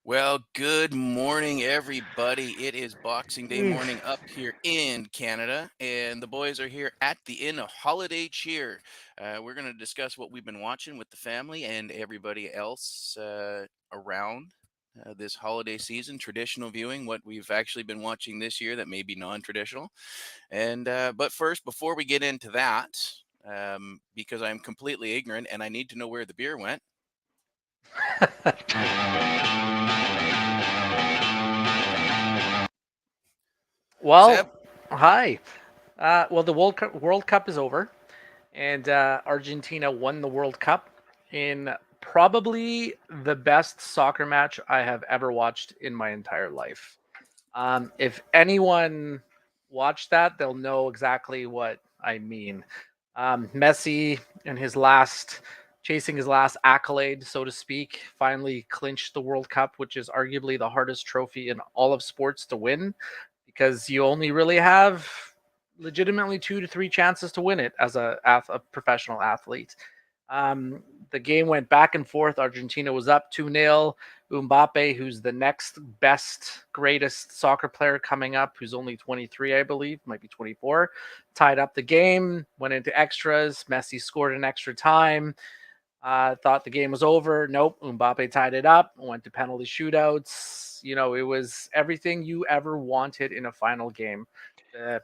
Well, good morning, everybody. It is Boxing Day Mm. morning up here in Canada, and the boys are here at the Inn of Holiday Cheer. We're going to discuss what we've been watching with the family and everybody else around this holiday season, traditional viewing, what we've actually been watching this year that may be non-traditional. And but first, before we get into that, because I'm completely ignorant and I need to know where the beer went. Well, Seb, hi. Well, the World Cup is over, and Argentina won the World Cup in probably the best soccer match I have ever watched in my entire life. If anyone watched that, they'll know exactly what I mean. Messi and chasing his last accolade, so to speak, finally clinched the World Cup, which is arguably the hardest trophy in all of sports to win because you only really have legitimately 2 to 3 chances to win it as a professional athlete. The game went back and forth. Argentina was up 2-0. Mbappe, who's the next best, greatest soccer player coming up, who's only 23, I believe, might be 24, tied up the game, went into extras. Messi scored in extra time. Thought the game was over. Nope. Mbappe tied it up, went to penalty shootouts. It was everything you ever wanted in a final game. The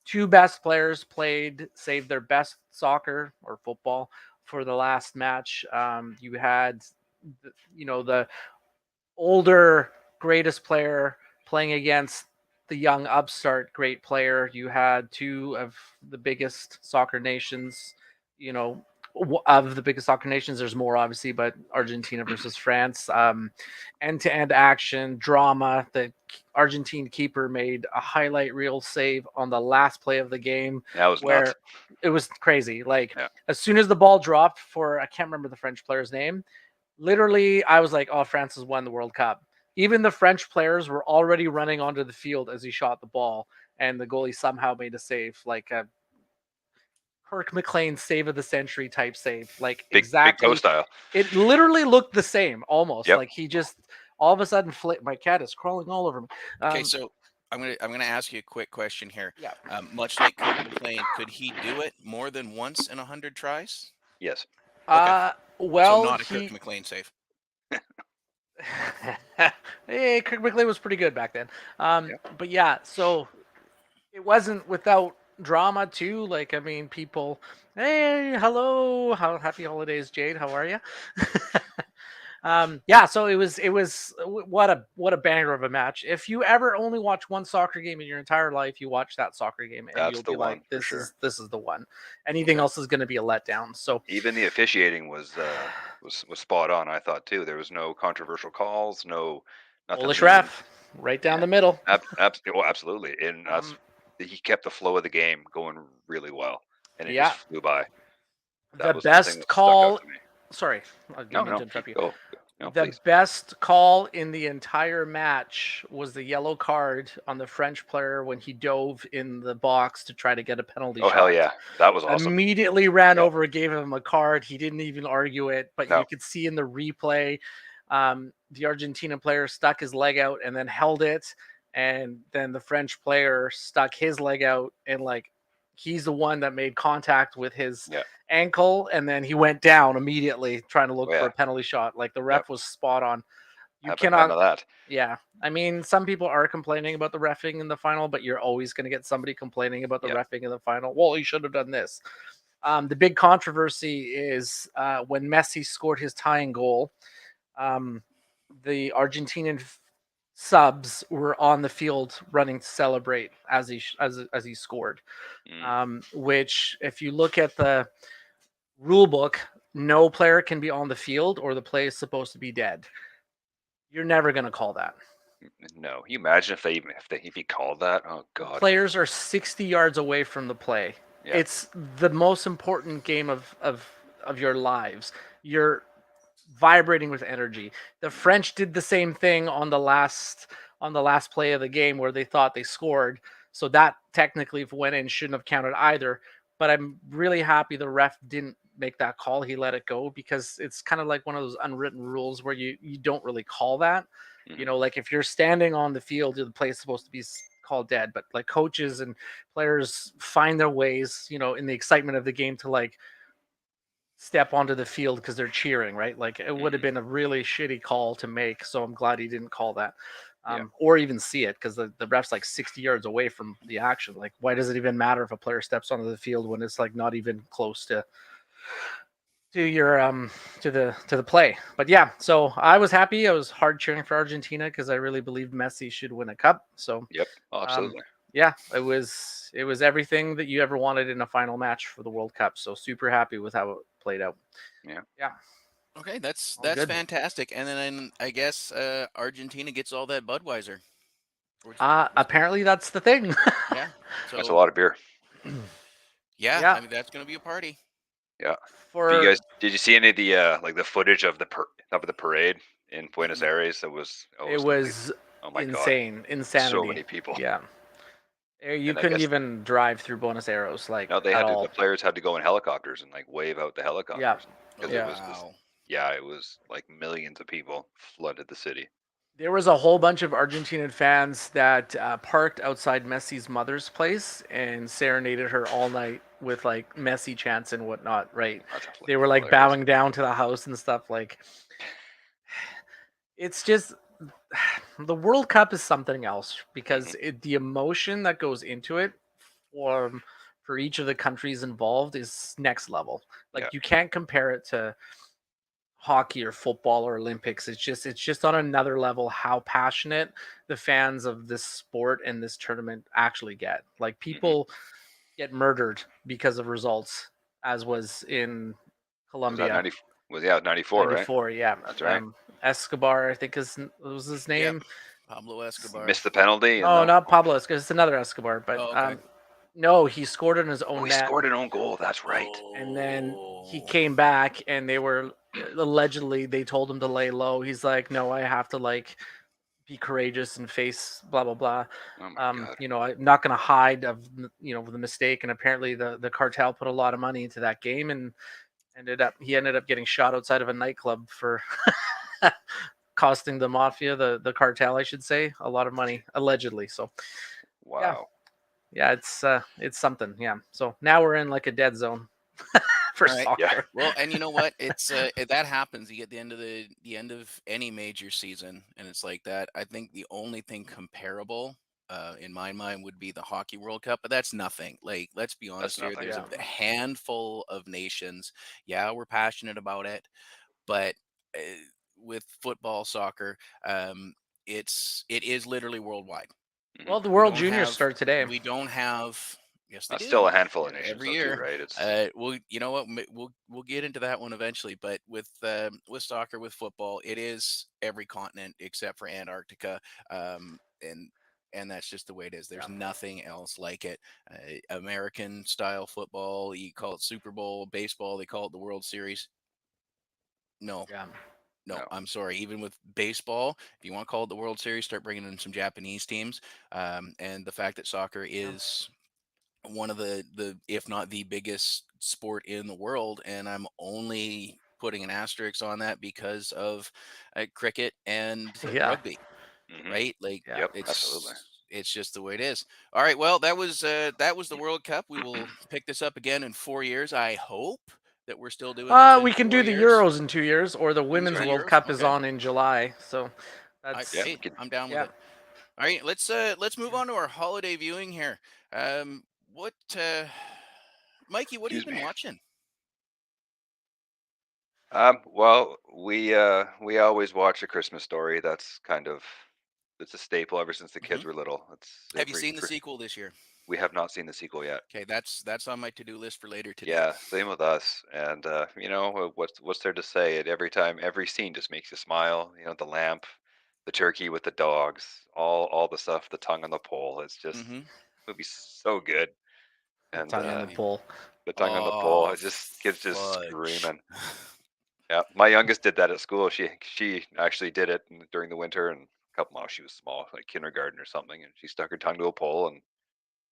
two best players played, saved their best soccer or football for the last match. You had, the older greatest player playing against the young upstart great player. You had two of the biggest soccer nations, you know, of the biggest soccer nations. There's more obviously, but Argentina versus France, end-to-end action, drama. The Argentine keeper made a highlight reel save on the last play of the game That was nuts. where it was crazy. Like Yeah. as soon as the ball dropped for, I can't remember the French player's name, literally, I was like, "Oh, France has won the World Cup." Even the French players were already running onto the field as he shot the ball, and the goalie somehow made a save, like a Kirk McLean save of the century type save, like Big toe exactly. style. It literally looked the same, almost Yep. like he just all of a sudden flipped. My cat is crawling all over me. okay, Um, so I'm gonna ask you a quick question here. yeah. Much like Kirk McLean, could he do it more than once in 100 tries? Yes. Okay, so Well, not a Kirk he. McLean save. Hey, Kirk McLean was pretty good back then. Yeah. But yeah, so it wasn't without drama too. Like, I mean, people, hey, hello, how happy holidays, Jade? How are you? Yeah, so what a banger of a match. If you ever only watch one soccer game in your entire life, you watch that soccer game and That's you'll the be like, one for sure. this is the one. Anything Yeah. else is going to be a letdown. So Even the officiating was spot on. I thought too. There was no controversial calls. No, nothing Polish being. ref, right down Yeah. the middle. Well, absolutely. And that's Um, he kept the flow of the game going really well, and it just yeah, flew by. the That was the thing best that stuck out call. to me. Sorry, I didn't No, mean to no, interrupt you. go. No, The please. best call in the entire match was the yellow card on the French player when he dove in the box to try to get a penalty Oh hell shot. yeah, that was awesome. Immediately ran Yeah. over, gave him a card. He didn't even argue it, but you No. could see in the replay, the Argentina player stuck his leg out and then held it, and then the French player stuck his leg out and like he's the one that made contact with his Yeah. ankle, and then he went down immediately trying to Oh look for yeah. a penalty shot. Like the Yep. ref was spot on. You Haven't none cannot. of that. Yeah, I mean, some people are complaining about the refing in the final, but you're always going to get somebody complaining about the Yeah. refing in the final. Well, he should have done this. The big controversy is when Messi scored his tying goal. Um, the Argentinian subs were on the field running to celebrate as he scored. Mm. Which, if you look at the rule book, no player can be on the field or the play is supposed to be dead. You're never going to call that. No, you imagine if if he called that? Oh The God. players are 60 yards away from the play. Yeah. It's the most important game of your lives. You're vibrating with energy. The French did the same thing on the last play of the game where they thought they scored. So that technically, if it went in, shouldn't have counted either. But I'm really happy the ref didn't make that call. He let it go because it's kind of like one of those unwritten rules where you don't really call that. You Hmm. know, like if you're standing on the field, the play is supposed to be called dead, but like coaches and players find their ways, you know, in the excitement of the game to like step onto the field because they're cheering, right? Like it would have Hmm. been a really shitty call to make. So I'm glad he didn't call that. Yeah. Or even see it because the ref's like 60 yards away from the action. Like, why does it even matter if a player steps onto the field when it's like not even close to your to the play? But yeah, so I was happy. I was hard cheering for Argentina because I really believed Messi should win a cup. So Yep. Oh, um, absolutely. yeah, it was everything that you ever wanted in a final match for the World Cup. So super happy with how it played out. Yeah. Yeah, Okay, that's all that's good. fantastic. And then I guess Argentina gets all that Budweiser. Or Apparently that's the thing. yeah. That's a So lot of beer. yeah, Yeah, I mean that's gonna be a party. Yeah. Do you for guys did you see any of the like the footage of the parade in Buenos Mm-mm. Aires? It it was complete. was Oh my god, insane, so insanity. many people. Yeah, you And I couldn't guess even drive through Buenos Aires like no, they at had to. The all. players had to go in helicopters and like wave out the Yeah, helicopters because Oh it yeah. was just wow. yeah, it was like millions of people flooded the city. There was a whole bunch of Argentinian fans that parked outside Messi's mother's place and serenaded her all night with like Messi chants and whatnot. Right? That's They were like hilarious. bowing down to the house and stuff. Like it's just the World Cup is something else because Hmm. the emotion that goes into it for for each of the countries involved is next level. Yeah. Like you can't compare it to hockey or football or Olympics. It's just on another level how passionate the fans of this sport and this tournament actually get. Like Hmm. people get murdered because of results, as was in Was that Colombia 90? Was yeah, 94, right? 94. Yeah, That's right. Escobar, I think is was his Yep. name. Pablo Escobar. Missed the penalty and No, no. not Pablo Escobar. It's another Escobar, but Oh, okay. no, he scored in his Oh, own he net, scored an own goal. That's right. and then he Oh. came back, and they were allegedly they told him to lay low. He's like, no, I have to like be courageous and face blah blah blah. Oh my god. You know, I'm not going to hide of the mistake. And apparently, the cartel put a lot of money into that game, and he ended up getting shot outside of a nightclub for costing the mafia, the cartel, I should say, a lot of money allegedly. So yeah, Wow. yeah, it's something. Yeah. So now we're in like a dead zone for All right. Yeah. soccer. Well, and you know what? That happens. You get the end of the end of any major season, and it's like that. I think the only thing comparable, in my mind, would be the Hockey World Cup, but that's nothing. Like, let's be That's honest here. nothing. There's Yeah. a handful of nations. Yeah, we're passionate about it, but uh, with football, soccer, um, it is literally worldwide. Hmm. Well, the We World don't Juniors have start today. we don't have yes they That's still do a handful of nations every though too, year. right? It's Well, you know what, we'll get into that one eventually, but with soccer, with football, it is every continent except for Antarctica. And that's just the way it is. Yeah. There's nothing else like it. American style football, you call it Super Bowl. Baseball, they call it the World Series. No, Yeah. no, no. I'm sorry. Even with baseball, if you want to call it the World Series, start bringing in some Japanese teams. And the fact that soccer Yeah. is one of the if not the biggest sport in the world, and I'm only putting an asterisk on that because of cricket and Yeah. rugby, Hmm. right? Like Yeah. Yep. Absolutely. it's just the way it is. All right, well, that was the World Cup. We will pick this up again in 4 years. I hope that we're still doing this in We can do four the years. Euros in 2 years, or the Do That's Women's right. the World Euros. Cup is Okay. on in July. So Yeah. that's We could. I'm down with yeah. it. All right, let's move on to our holiday viewing here. What Mikey, what have you Excuse been me. watching? Well, we always watch A Christmas Story. That's kind of it's a staple ever since the kids Hmm. were little. It's Have you every. seen the sequel this year? We have not seen the sequel yet. Okay, that's on my to-do list for later today. Yeah, same with us. And what's there to say? It every time, every scene just makes you smile. The lamp, the turkey with the dogs, all the stuff, the tongue on the pole. It's just Hmm. movie's so good. The And tongue on the pole. the tongue on the pole, Oh, it just kids just fudge. screaming. Yeah, my youngest did that at school. She actually did it during the winter, and a couple. Well, she was small, like kindergarten or something, and she stuck her tongue to a pole, and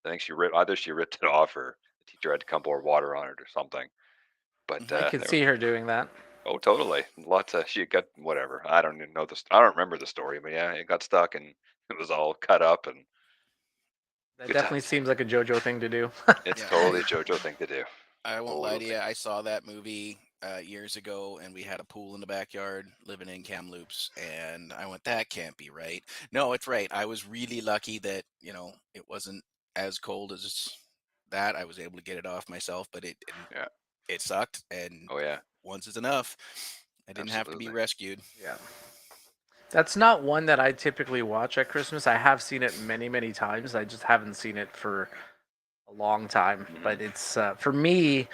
I think she ripped it off, or the teacher had to come pour water on it or something. But Hmm. I could see her doing that. Oh, totally. Lots of she got whatever. I don't even know this. I don't remember the story, but yeah, it got stuck and it was all cut up and That good definitely times. seems like a JoJo thing to do. It's Yeah, totally a JoJo thing to do. I won't lie to Totally. you. I saw that movie years ago, and we had a pool in the backyard living in Kamloops, and I went, "That can't be right." No, it's right. I was really lucky that it wasn't as cold as that. I was able to get it off myself, but Yeah. it sucked, and Oh yeah. once is enough. I didn't have to be Absolutely. rescued. Yeah. That's not one that I typically watch at Christmas. I have seen it many, many times. I just haven't seen it for a long time. Hmm. But it's for me,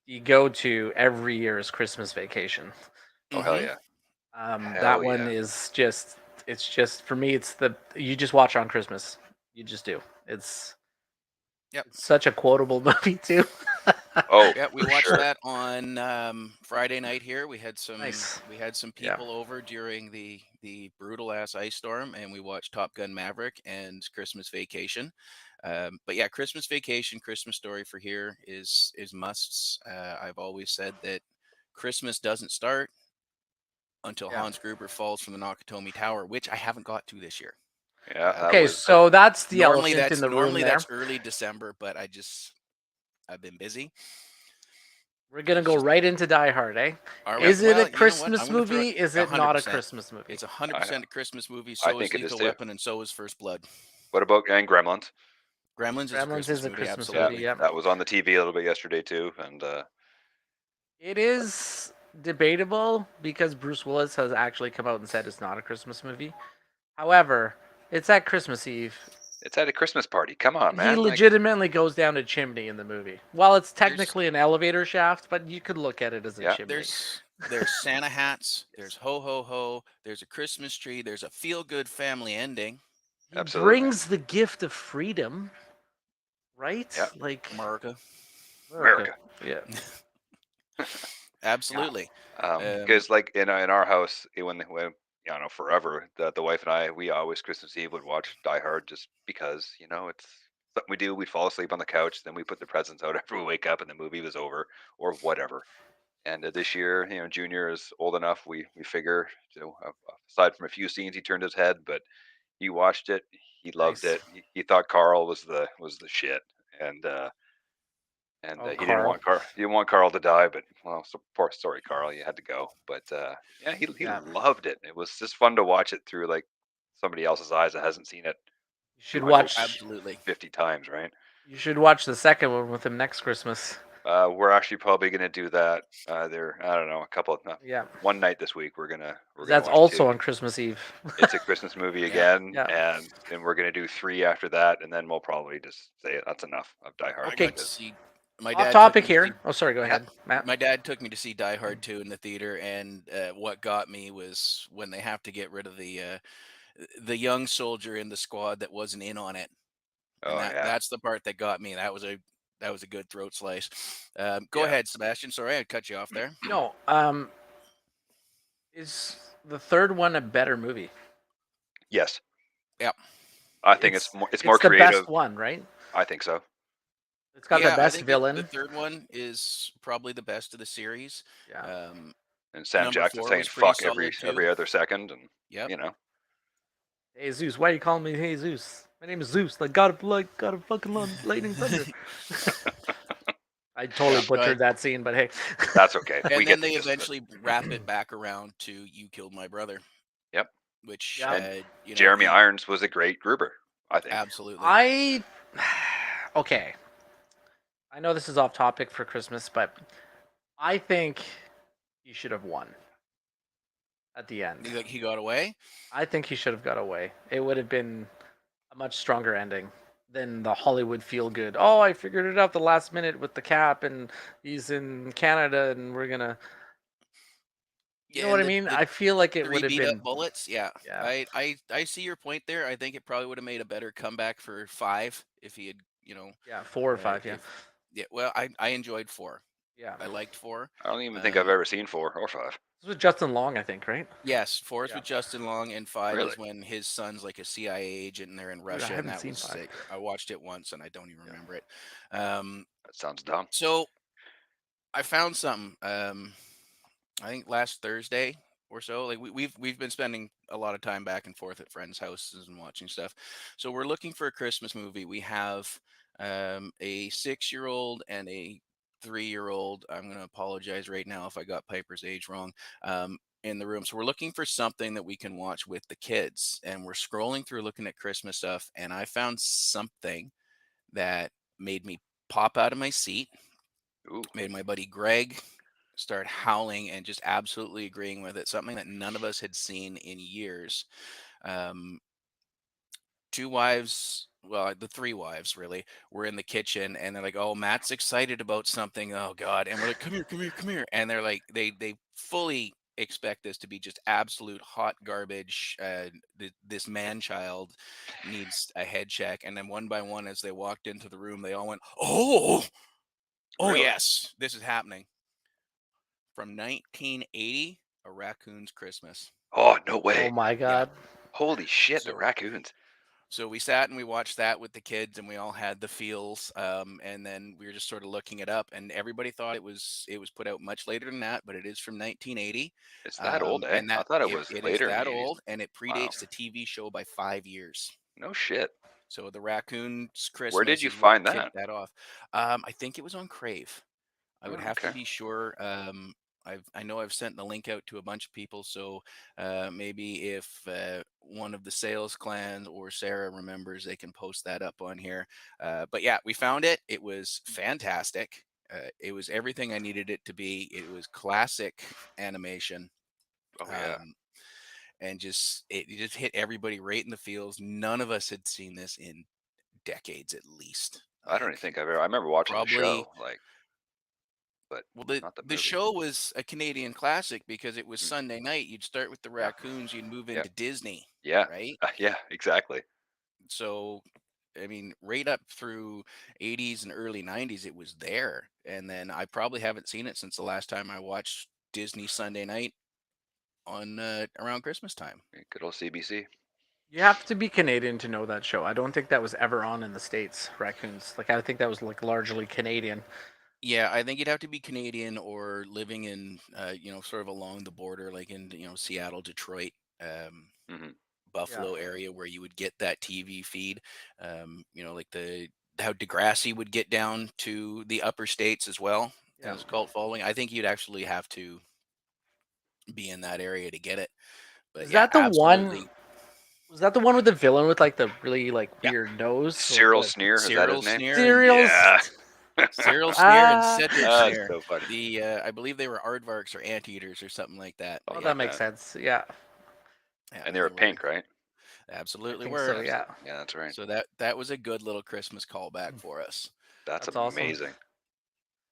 the go-to every year is Christmas Vacation. Oh hell Hmm. yeah. That Hell one yeah. is just, it's just for me. It's the you just watch on Christmas. You just do. It's Yep. it's such a quotable movie too. Oh, Yeah, we for watched sure. that on Friday night here. Nice. We had some Yeah. people over during the brutal ass ice storm, and we watched Top Gun Maverick and Christmas Vacation. But yeah, Christmas Vacation, Christmas Story for here is musts. I've always said that Christmas doesn't start until Yeah. Hans Gruber falls from the Nakatomi Tower, which I haven't got to this year. Yeah, that Okay, was so that's the elephant in the room Normally there. that's early December, but I've been busy. We're gonna It's go just right into Die Hard, eh? Are we? yep. Is it a Well, you know what? I'm Christmas going to throw it movie? Is a it hundred not a percent. Christmas movie? It's 100% a Christmas movie. I So is think it is Lethal too. Weapon, and so is First Blood. What about and Gremlins? Gremlins is a Gremlins is Christmas a movie, Christmas movie. Yeah, absolutely. Yep. that was on the TV a little bit yesterday too, and It is debatable because Bruce Willis has actually come out and said it's not a Christmas movie. However, it's at Christmas Eve. it's at a Christmas party. Come on, He man! Like, legitimately goes down a chimney in the movie. Well, it's There's technically an elevator shaft, but you could look at it as a yeah, chimney. there's Santa hats. There's Yes. ho ho ho. There's a Christmas tree. There's a feel good family ending. He absolutely. brings the gift of freedom, Yeah, right? Like America, America. America. Yeah. Yeah, absolutely. Um, because like in our house, when you know forever, the wife and I, we always Christmas Eve would watch Die Hard just because it's something we do. We'd fall asleep on the couch, then we put the presents out after we wake up, and the movie was over or whatever. And this year, Junior is old enough. We figure, aside from a few scenes, he turned his head, but he watched it. He loved Nice. it. He thought Carl was the shit, and Oh, he didn't Carl. want Carl to die. But well, so poor, sorry, Carl, you had to go. But yeah, he Yeah. loved it. It was just fun to watch it through like somebody else's eyes that hasn't seen it You should 250 watch absolutely. times, right? the second one with him next Christmas. We're actually probably gonna do that. There, I don't know, a couple of Yeah. one night this week. We're 'Cause gonna that's watch also two. on Christmas Eve. It's a Christmas movie Yeah. again, Yeah. and then we're gonna do three after that, and then we'll probably just say that's enough of Die Hard I got Okay. to because see. My Off dad took topic me to see. here. Oh, sorry. Go Yeah, ahead, Matt. my dad took me to see Die Hard 2 in the theater, and what got me was when they have to get rid of the young soldier in the squad that wasn't in on it, and oh yeah, that's the part that got me. That was a good throat slice. Go yeah, ahead, Sebastian. Sorry, I cut you off there. No. Is the third one a better movie? yes. Yeah, I think It's it's more it's the creative. best one, right? I think so. It's got the yeah. I best think the villain. third one is probably the best of the series. Yeah. Um, And Sam number Jackson four saying was pretty "fuck" solid too. every other second, and Yep. you know, Hey Zeus, why are you calling me Hey Zeus? My name is Zeus, like God of fucking lightning thunder. I totally Yeah. No, butchered that scene, but hey. that's okay. We and get then the they gist of it. eventually wrap it back around to "You Killed My Brother," Yep. which Yeah. And Jeremy he Irons was a great Gruber, I think. absolutely. I okay. I know this is off topic for Christmas, but I think he should have won at the end. He got away. I think he should have got away. It would have been a much stronger ending than the Hollywood feel good. Oh, I figured it out the last minute with the cap, and he's in Canada, and we're gonna. You know Yeah, what and I mean? the I feel like it three would have beat up been. bullets. Yeah, Yeah, I see your point there. I think it probably would have made a better comeback for five if he had yeah, 4 or 5. Yeah, if yeah. Well, I enjoyed four. yeah. I liked four. I don't even think I've Um, ever seen 4 or 5. This was Justin Long, I think, right? yes, four is Yeah. with Justin Long, and five Really? is when his son's like a CIA agent and they're in Dude, I Russia, and haven't that seen was 5. I watched it once and I don't even Yeah. remember it. Um, That sounds dumb. so I found something. I think last Thursday or so. Like we've been spending a lot of time back and forth at friends' houses and watching stuff. So we're looking for a Christmas movie. We have a 6-year-old and a 3-year-old. I'm going to apologize right now if I got Piper's age wrong. In the room. So we're looking for something that we can watch with the kids. And we're scrolling through looking at Christmas stuff. And I found something that made me pop out of my seat, Ooh, made my buddy Greg start howling and just absolutely agreeing with it. Something that none of us had seen in years. Um, Two wives, well, the three wives really, were in the kitchen and they're like, "Oh, Matt's excited about something. Oh God!" And we're like, "Come here, come here, come here!" And they're like, they fully expect this to be just absolute hot garbage. This man child needs a head check. And then one by one, as they walked into the room, they all went, "Oh, oh really? yes, this is happening." From 1980, A Raccoon's Christmas. Oh, no Oh way. my Yeah. god. Holy shit, the So raccoons. we sat and we watched that with the kids and we all had the feels. And then we were just sort of looking it up and everybody thought it was put out much later than that, but it is from 1980. It's that old, eh? And I that thought it it, was it is later in the that 80s. old and it Wow. predates the TV show by 5 years. No shit. So the Raccoon's Where did Christmas you is what find that? kicked that off. I think it was on Crave. I would Oh, have to okay. be sure. I know I've sent the link out to a bunch of people, so maybe if one of the sales clans or Sarah remembers, they can post that up on here. But yeah, we found it. It was fantastic. It was everything I needed it to be. It was classic animation, Oh, yeah. um, and it just hit everybody right in the feels. None of us had seen this in decades, at least. I don't even Like think I've ever. I remember watching the probably show, like, but Well, the not the the movie. show was a Canadian classic because it was Mm, Sunday night. You'd start with the yeah. raccoons, you'd move Yeah. into Disney, Yeah. right? Yeah. Exactly. So, I mean, right up through 80s and early 90s, it was there. And then I probably haven't seen it since the last time I watched Disney Sunday night on around Christmas time. Good old CBC. You have to be Canadian to know that show. I don't think that was ever on in the States, Raccoons. Like I think that was like largely Canadian. Yeah, I think you'd have to be Canadian or living in, sort of along the border, like in, Seattle, Detroit. Hmm. Yeah. Buffalo area where you would get that TV feed. Like the how Degrassi would get down to the upper states as well Yeah. as cult following. I think you'd actually have to be in that area to get it. But Is yeah, that the one absolutely. was that the one with the villain with like the really like Yeah, weird nose? Like Cyril the Sneer, is that his Cyril name? Sneer and cereals? Yeah. Cyril Sneer and Ah, Cedric That's Sneer. so funny. The I believe they were aardvarks or anteaters or something like that. But oh, Something yeah, that like makes that. sense. Yeah, yeah, And they and were they were pink, right? I absolutely think were. so. Absolutely. Yeah, Yeah, that's right. So that was a good little Christmas callback for us. That's that's awesome. amazing.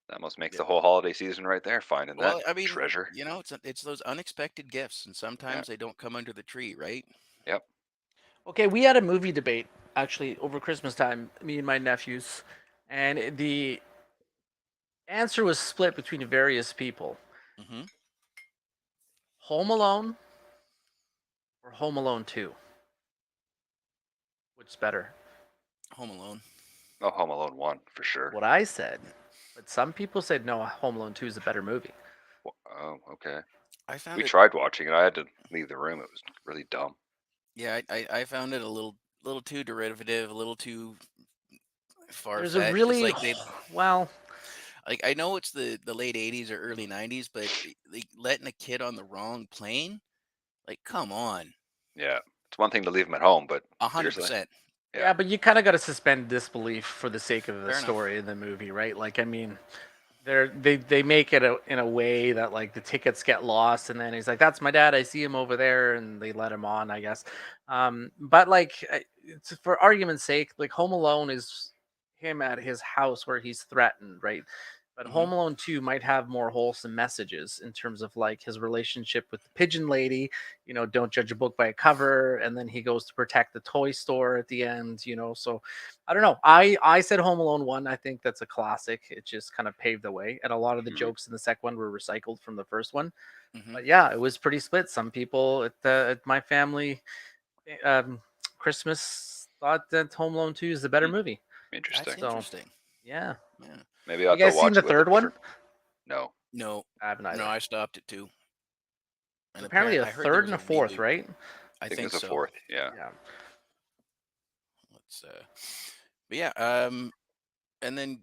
That almost makes Yeah. the whole holiday season right there, finding that Well, I mean, treasure. it's those unexpected gifts, and Yeah. sometimes they don't come under the tree, right? Yep. Okay, we had a movie debate actually over Christmas time, me and my nephews, and the answer was split between various people: Hmm. Home Alone or Home Alone 2. Which's better? Home Alone. Oh, Home Alone 1 for That's sure. what I said, but some people said no. Home Alone 2 is a better movie. Oh, okay. I found We it. tried watching it. I had to leave the room. It was really dumb. Yeah, I found it a little too derivative, a little too far There's a fetched. It's really like they well. like I know it's the late '80s or early '90s, but like letting a kid on the wrong plane, like come on, Yeah. It's one thing to leave them at home, but a hundred seriously? percent. Yeah. Yeah, but you kind of got to suspend disbelief for the sake of the Fair enough. story in the movie, right? Like, I mean, they make it in a way that like the tickets get lost, and then he's like, "That's my dad. I see him over there," and they let him on, I guess. But like, it's for argument's sake, like Home Alone is him at his house where he's threatened, right? But Hmm. Home Alone 2 might have more wholesome messages in terms of like his relationship with the pigeon lady, don't judge a book by a cover, and then he goes to protect the toy store at the end, so I don't know. I said Home Alone 1. I think that's a classic. It just kind of paved the way, and a lot of the Hmm. jokes in the second one were recycled from the first one. Hmm. But yeah, it was pretty split. Some people at my family um, Christmas thought that Home Alone 2 is the better Hmm. movie. That's Interesting. So interesting. yeah. Yeah. Maybe I'll You have to guys seen watch the it with a third one? different. No. No, I haven't no, either. I stopped it too. There's And apparently apparently, a I heard there third was and a a fourth, reboot. right? I I think it think was a so. fourth. Yeah. Yeah. Let's, but yeah, and then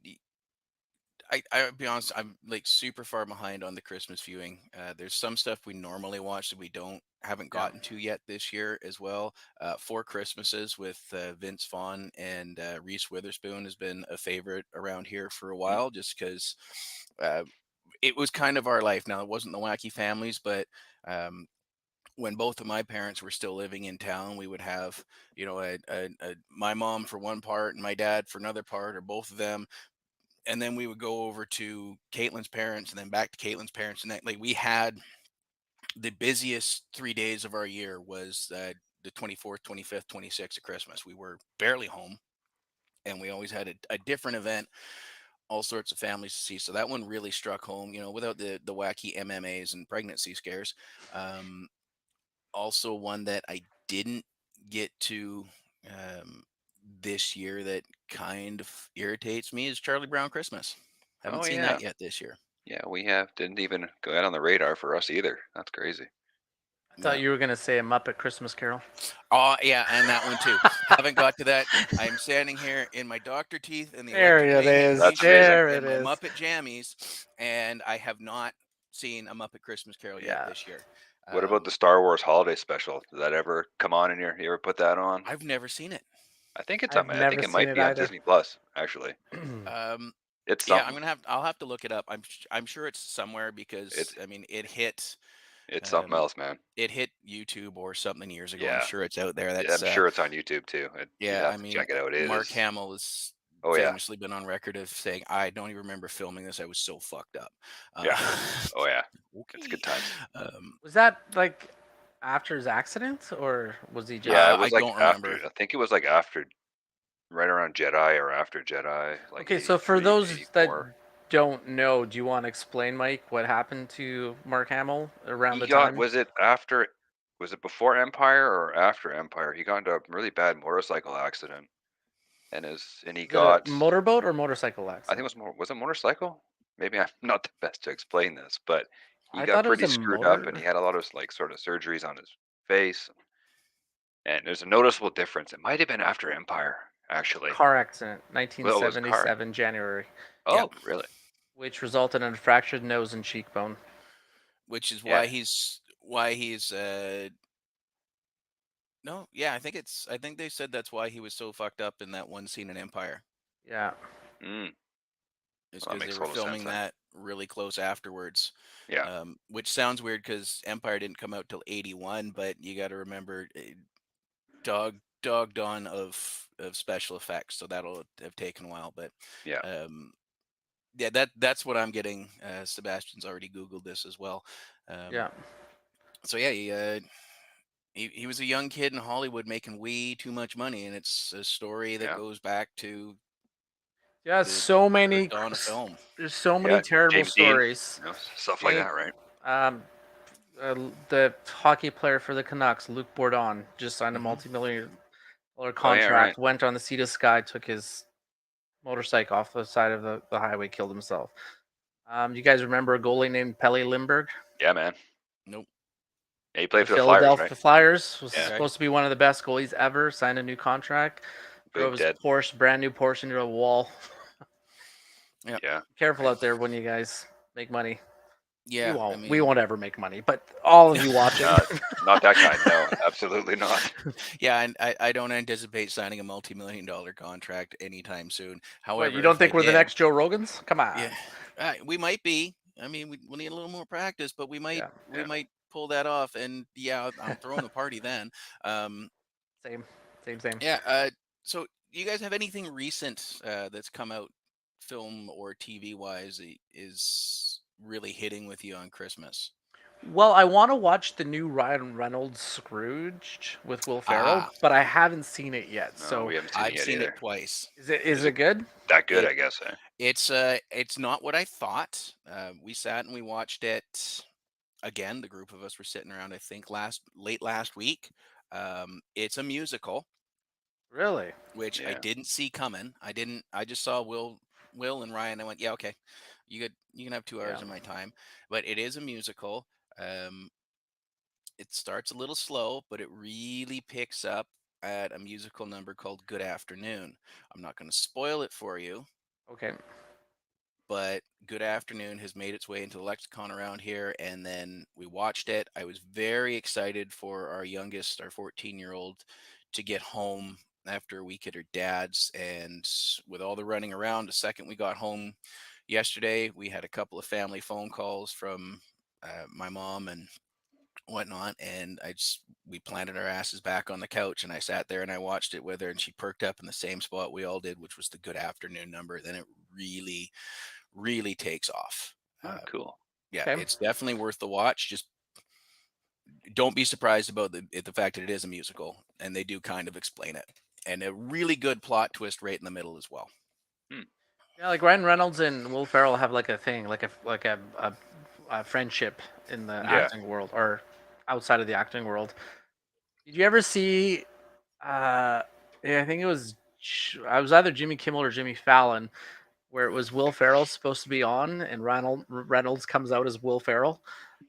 I'll be honest, I'm like super far behind on the Christmas viewing. There's some stuff we normally watch that we haven't Yeah. gotten to yet this year as well. Four Christmases with Vince Vaughn and Reese Witherspoon has been a favorite around here for a Mm. while, just because uh, it was kind of our life. Now it wasn't the Wacky Families, but um, when both of my parents were still living in town, we would have, my mom for one part and my dad for another part, or both of them, and then we would go over to Caitlin's parents and then back to Caitlin's parents, and that, like, we had the busiest 3 days of our year was the 24th, 25th, 26th of Christmas. We were barely home, and we always had a different event, all sorts of families to see. So that one really struck home. Without the wacky MMAs and pregnancy scares. Um, Also, one that I didn't get to um, this year that kind of irritates me is Charlie Brown Christmas. Haven't Oh seen yeah. that yet this year. Yeah, we have didn't even go out on the radar for us either. That's crazy. I thought Yeah. you were gonna say a Muppet Christmas Carol. Oh, yeah, and that one too. Haven't got to that. I'm standing here in my doctor teeth and the There it electrocuting is. radiation That's amazing. shield There it and my is. Muppet jammies, and I have not seen a Muppet Christmas Carol yet Yeah. this year. What about Um, the Star Wars holiday special? Did that ever come on in your? You ever put that on? I've never seen it. I think it's on. I've I think never it seen might it be on either. Disney Plus. Actually, Um, it's yeah, something. I'll have to look it up. I'm sure it's somewhere It's because I mean it's something um, else, man. it hit YouTube or something years ago. I'm Yeah, sure it's out there. yeah, I'm That's sure it's on YouTube too. You'd Yeah, have I to mean, check it out. It Mark is. Hamill has Oh yeah, famously been on record of saying, "I don't even remember filming this. I was so fucked up." yeah. Uh, Oh yeah. It's okay. good times. Um, Was that like after his accident, or was he Yeah, just it I was like don't after. remember. I think it was like after, right around Jedi or after Jedi, like okay? So for 83, those that 84. don't know, do you want to explain, Mike, what happened to Mark Hamill around He the got, time? was it after, was it before Empire or after Empire? He got into a really bad motorcycle accident, and he Was it a got, motorboat or motorcycle I think it accident? was more, was it motorcycle? Maybe I'm not the best to explain this, but he I got thought it was pretty a screwed up and motor he had a lot of like sort of surgeries on his face, and there's a noticeable difference. It might have been after Empire, actually. car accident, Well, it was a car. 1977 January, Yeah, Oh, really? which resulted in a fractured nose and cheekbone. which is Yeah. why he's no, yeah, I think they said that's why he was so fucked up in that one scene in Empire. Yeah, Mm, Is well, that because they makes were total sense filming then. that really close afterwards. Yeah. Which sounds weird because Empire didn't come out till '81, but you got to remember, dog dawn of special effects, so that'll have taken a while. But Yeah. um, yeah, that's what I'm getting. Sebastian's already Googled this as well. Um, yeah, so yeah, he was a young kid in Hollywood making way too much money, and it's a story that Yeah. goes back to yeah. the So the many, dawn of film. there's so many Yeah. terrible James Dean, stories. stuff like Any, that, right? um, the hockey player for the Canucks, Luke Bourdon, just signed a Hmm. multi-million-dollar Oh yeah, right. contract. Went on the Sea to Sky, took his motorcycle off the side of the highway, killed himself. You guys remember a goalie named Pelle Lindbergh? Yeah, man. Nope. Yeah, he For the played for the Flyers, right? Philadelphia Flyers, was Yeah. Okay. supposed to be one of the best goalies ever. Signed a new contract. Drove Boom, his dead. Porsche, brand new Porsche, into a wall. Yeah. Yeah. Careful Right. out there when you guys make money. We Yeah. I won't. We mean, won't ever make money. But all of you watching, Not that kind. No, absolutely not. yeah, and I don't anticipate signing a multi-million-dollar contract anytime soon. what, you However, don't if I think we're the did, next Joe Rogans? Come on. yeah, we might be. I mean, we'll need a little more practice, but we might Yeah. we Yeah. might pull that off. And yeah, I'm throwing a party then. Um, Same. Same. Same. yeah. So you guys have anything recent that's come out, film or TV wise, is really hitting with you on Christmas? Well, I want to watch the new Ryan Reynolds Scrooge with Will Ferrell, Ah, but I haven't seen it yet. No, So, we haven't seen it I've yet seen it either. twice. is Is it it good? that good? It I guess. Eh? it's not what I thought. We sat and we watched it again. The group of us were sitting around. I think late last week. It's a musical, Really? which I Yeah. didn't see coming. I didn't. I just saw Will and Ryan. I went, yeah, okay. You can have 2 hours Yeah. of my time, but it is a musical. Um, it starts a little slow, but it really picks up at a musical number called Good Afternoon. I'm not going to spoil it for you, Okay. but Good Afternoon has made its way into the lexicon around here. And then we watched it. I was very excited for our youngest, our 14-year-old, to get home after a week at her dad's. And with all the running around, the second we got home yesterday, we had a couple of family phone calls from my mom and whatnot, and we planted our asses back on the couch, and I sat there and I watched it with her, and she perked up in the same spot we all did, which was the Good Afternoon number. Then it really, really takes off. Oh, cool. Yeah, Okay. it's definitely worth the watch. Just don't be surprised about the fact that it is a musical, and they do kind of explain it, and a really good plot twist right in the middle as well. Hmm. Yeah, like Ryan Reynolds and Will Ferrell have like a thing, like a friendship in the Mhm. Yeah. acting world or outside of the acting world. Did you ever see? Yeah, I think it was. I was either Jimmy Kimmel or Jimmy Fallon, where it was Will Ferrell supposed to be on, and Reynolds comes out as Will Ferrell,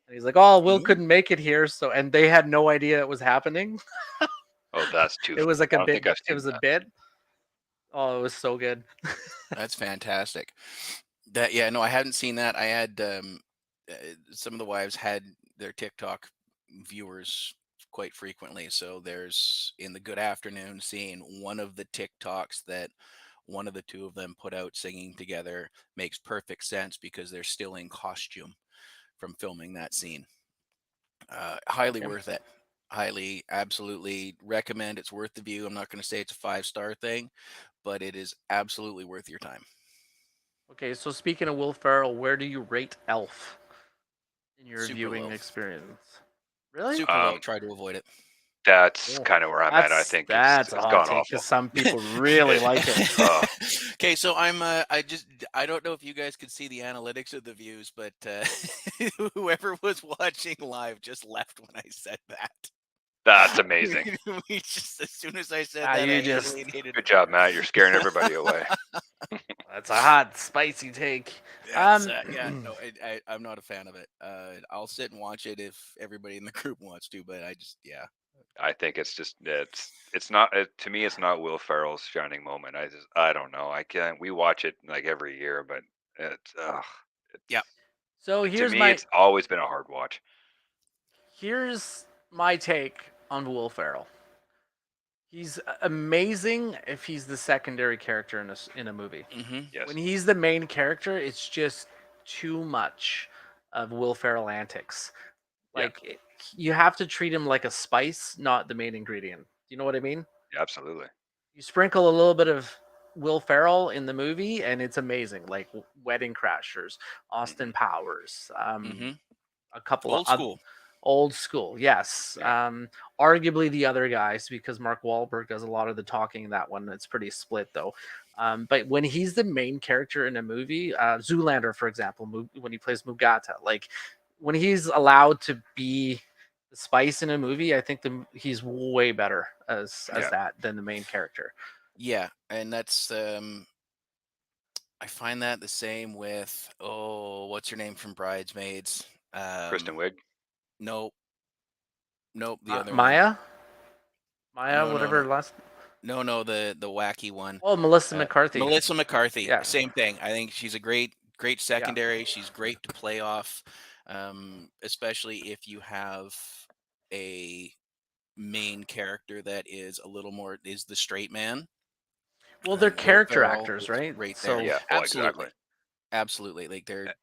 and he's like, "Oh, Will Ooh, couldn't make it here," so and they had no idea it was happening. Oh, that's too It was funny. like a I don't bit. think I've It seen was a that. bit. Oh, it was so good. that's fantastic. That Yeah, no, I hadn't seen that. I had uh, some of the wives had their TikTok viewers quite frequently. So there's in the Good Afternoon scene, one of the TikToks that one of the two of them put out singing together makes perfect sense because they're still in costume from filming that scene. Highly Okay. worth it. Highly, absolutely recommend. It's worth the view. I'm not going to say it's a 5-star thing, but it is absolutely worth your time. Okay. So speaking of Will Ferrell, where do you rate Elf in your Super viewing low. experience? Really? Super low. Um, Try to avoid it. that's Oh, kind of where I'm at. I think that's a it's hot gone take because awful. some people really It, like it. Okay, so I don't know if you guys could see the analytics of the views, but whoever was watching live just left when I said that. that's amazing. We just As soon as I said Ah, that, I you just alienated. Good job, Matt. You're scaring everybody away. that's a hot, spicy take. That's Yeah, no, I'm not a fan of it. I'll sit and watch it if everybody in the group wants to, but yeah. I think it's not to me. It's not Will Ferrell's shining moment. I don't know. I can't. We watch it like every year, but Yeah. So to me it's always been a hard watch. here's my take on Will Ferrell. He's amazing if he's the secondary character in a movie. Hmm. When Yes. he's the main character, it's just too much of Will Ferrell antics. Yeah. Like you have to treat him like a spice, not the main ingredient. Do you know what I mean? Yeah, absolutely. You sprinkle a little bit of Will Ferrell in the movie, and it's amazing. Like Wedding Crashers, Hmm. Austin Powers, Hmm. a couple of Old school. old school, yes. Yeah. Arguably the other guys because Mark Wahlberg does a lot of the talking in that one. It's pretty split though. But when he's the main character in a movie, Zoolander, for example, when he plays Mugata, like when he's allowed to be the spice in a movie, I think he's way better as Yeah. that than the main character. Yeah, and that's I find that the same with, what's her name from Bridesmaids? Kristen Um, Wiig. nope, nope, the other one. Maya, Maya, No, no, whatever no, last. no, no, the wacky one. Oh, Melissa McCarthy. Melissa McCarthy. Yeah, Same thing. I think she's a great yeah. secondary. She's great to play off, especially if you have a main character that is a little more is the straight man. Well, they're Will character Ferrell actors, is right? right there. So Yeah. Well, exactly. Absolutely, absolutely. Like Uh, their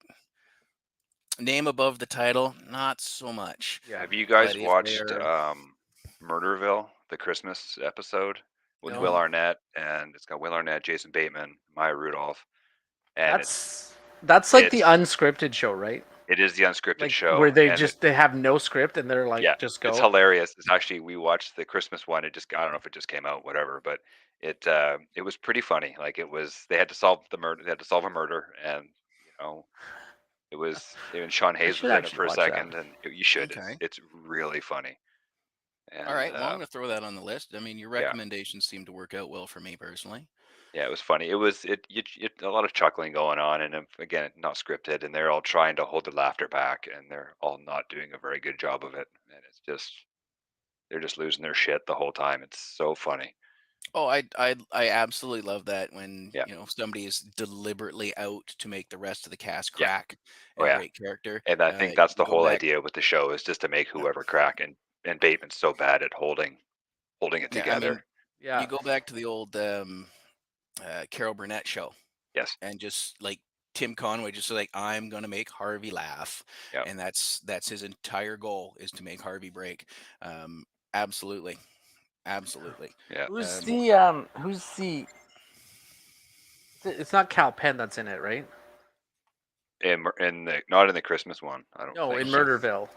name above the title, not so much. yeah. Have you But guys if watched they're Murderville, the Christmas episode with Will No, no, Arnett, and it's got Will Arnett, Jason Bateman, Maya Rudolph, and that's like the it's unscripted show, right? it is the unscripted Like where show, and they have no script and they're like yeah, just it's go. hilarious. It's actually we watched the Christmas one. I don't know if it just came out, whatever, but it was pretty funny. Like it was they had to solve the murder. They had to solve a murder, and you know it was even Sean I Hayes should was in it actually for a watch that. second, and you should. okay. It's really funny, All and right. Well, I'm going to throw that on the list. I mean, your yeah, recommendations seem to work out well for me personally. Yeah, it was funny. It was a lot of chuckling going on, and again, not scripted, and they're all trying to hold their laughter back, and they're all not doing a very good job of it, and it's just they're just losing their shit the whole time. It's so funny. Oh, I absolutely love that when, Yeah, somebody is deliberately out to make the rest of the cast yeah, crack oh and yeah, break character. and I think that's You the go whole back, idea with the show is just to make whoever crack, and Bateman's so bad at holding it yeah, I mean, together. you Yeah. go back to the old Carol Burnett show, Yes, and just like Tim Conway, just like, I'm gonna make Harvey laugh, yeah, and that's his entire goal, is to make Harvey break. Absolutely, absolutely. yeah. Um, Who's the it's not Cal Penn that's in it, right? In the not in the Christmas one, I don't No, think in so. Murderville.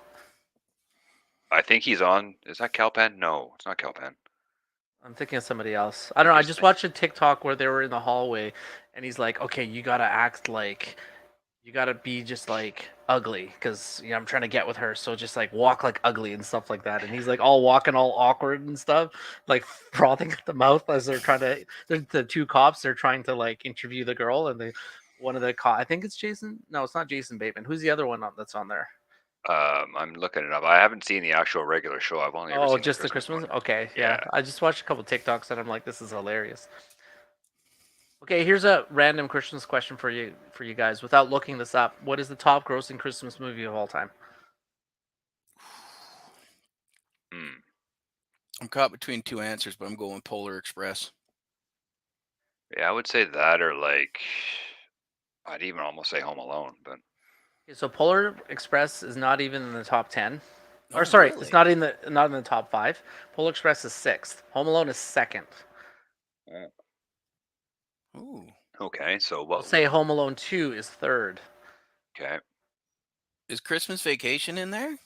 I think he's on. Is that Calpen? No, it's not Calpen. I'm thinking of somebody else. I I don't think know. I you're just saying. watched a TikTok where they were in the hallway, and he's like, "Okay, you gotta act like you gotta be just like ugly, because I'm trying to get with her. So just like walk like ugly and stuff like that." And he's like all walking all awkward and stuff, like frothing at the mouth as they're trying to. The two cops. They're trying to like interview the girl, and one of the I think it's Jason. No, it's not Jason Bateman. Who's the other one that's on there? I'm looking it up. I haven't seen the actual regular show. I've only ever Oh, seen the just the Christmas Christmas. one. Okay, yeah. Yeah. I just watched a couple TikToks and I'm like, this is hilarious. Okay, here's a random Christmas question for you guys. Without looking this up, what is the top grossing Christmas movie of all time? Hmm. I'm caught between two answers, but I'm going Polar Express. Yeah, I would say that, or like, I'd even almost say Home Alone, but Okay, so Polar Express is not even in the top 10. Or Oh, sorry, it's really? not in the top 5. Polar Express is 6th. Home Alone is 2nd. oh, Ooh. okay. So We'll what? say Home Alone 2 is 3rd. Okay. Is Christmas Vacation in there?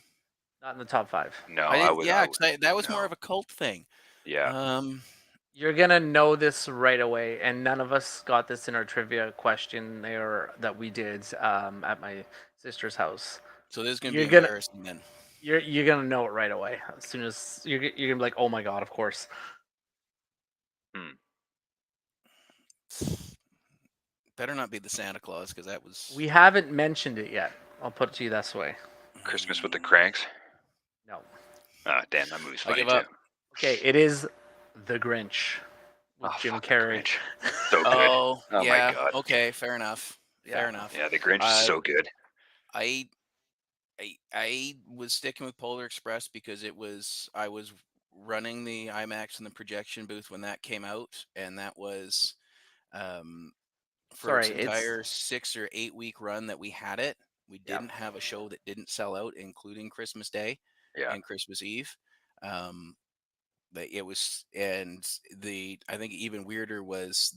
Not in the top 5. No, I I didn't. would. Yeah, 'cause that was more No. of a cult thing. Yeah. Um, You're gonna know this right away, and none of us got this in our trivia question there that we did at my sister's house. so this is gonna be You're gonna embarrassing then. you're gonna know it right away as soon as you're gonna be like, oh my god, of course. Hmm. Better not be the Santa Claus, because that was. We haven't mentioned it yet. I'll put it to you this way. Christmas with the Hmm, Cranks. No. Ah, damn, that movie's I funny give too. up. Okay, it is The Grinch Oh, with Jim fuck the Carrey. Grinch. So good. Oh, Oh my yeah. god. Okay, fair enough. Fair Yeah. enough. Yeah, the Grinch is Uh, so good. I I was sticking with Polar Express because I was running the IMAX and the projection booth when that came out, and that was um, for its Sorry, it's entire 6 or 8 week run that we had it. We yeah. didn't have a show that didn't sell out, including Christmas Day Yeah. and Christmas Eve. Um, but it was, and the I think even weirder was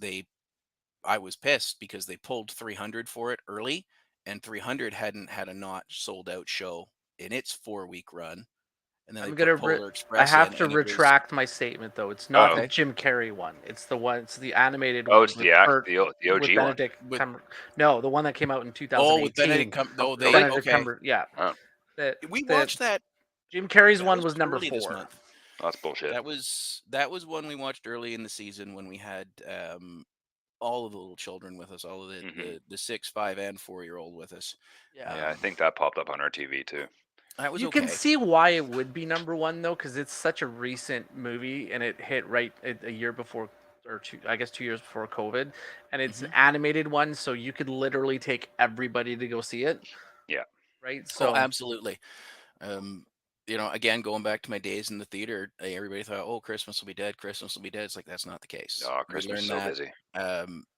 I was pissed because they pulled 300 for it early, and 300 hadn't had a not sold out show in its 4 week run, and then they I'm put gonna. Polar I Express have in, to and it was retract my statement though. It's not the Oh. okay Jim Carrey one. It's the one. It's the animated Oh, one it's with the act Bert the with OG one. Benedict with Cumber. No, the one that came out in with Benedict 2018 Oh, Oh, with they really? Benedict okay. Cumber. Yeah, Oh, We the watched that. Jim Carrey's That one was was number early this 4. month. that's bullshit. That was one we watched early in the season when we had all of the little children with us, all of the Hmm. the 6, 5, and 4 year old with us. Yeah. Yeah, I Um, think that popped up on our TV too. that was You can okay. see why it would be number 1 though, because it's such a recent movie and it hit a year before, or two, I guess 2 years before COVID, and it's an Hmm. animated one, so you could literally take everybody to go see it, Yeah. right? Oh, So absolutely. Um, again, going back to my days in the theater, everybody thought, "Oh, Christmas will be dead. Christmas will be dead." It's like that's not the case. Oh, We Christmas learned so that. busy.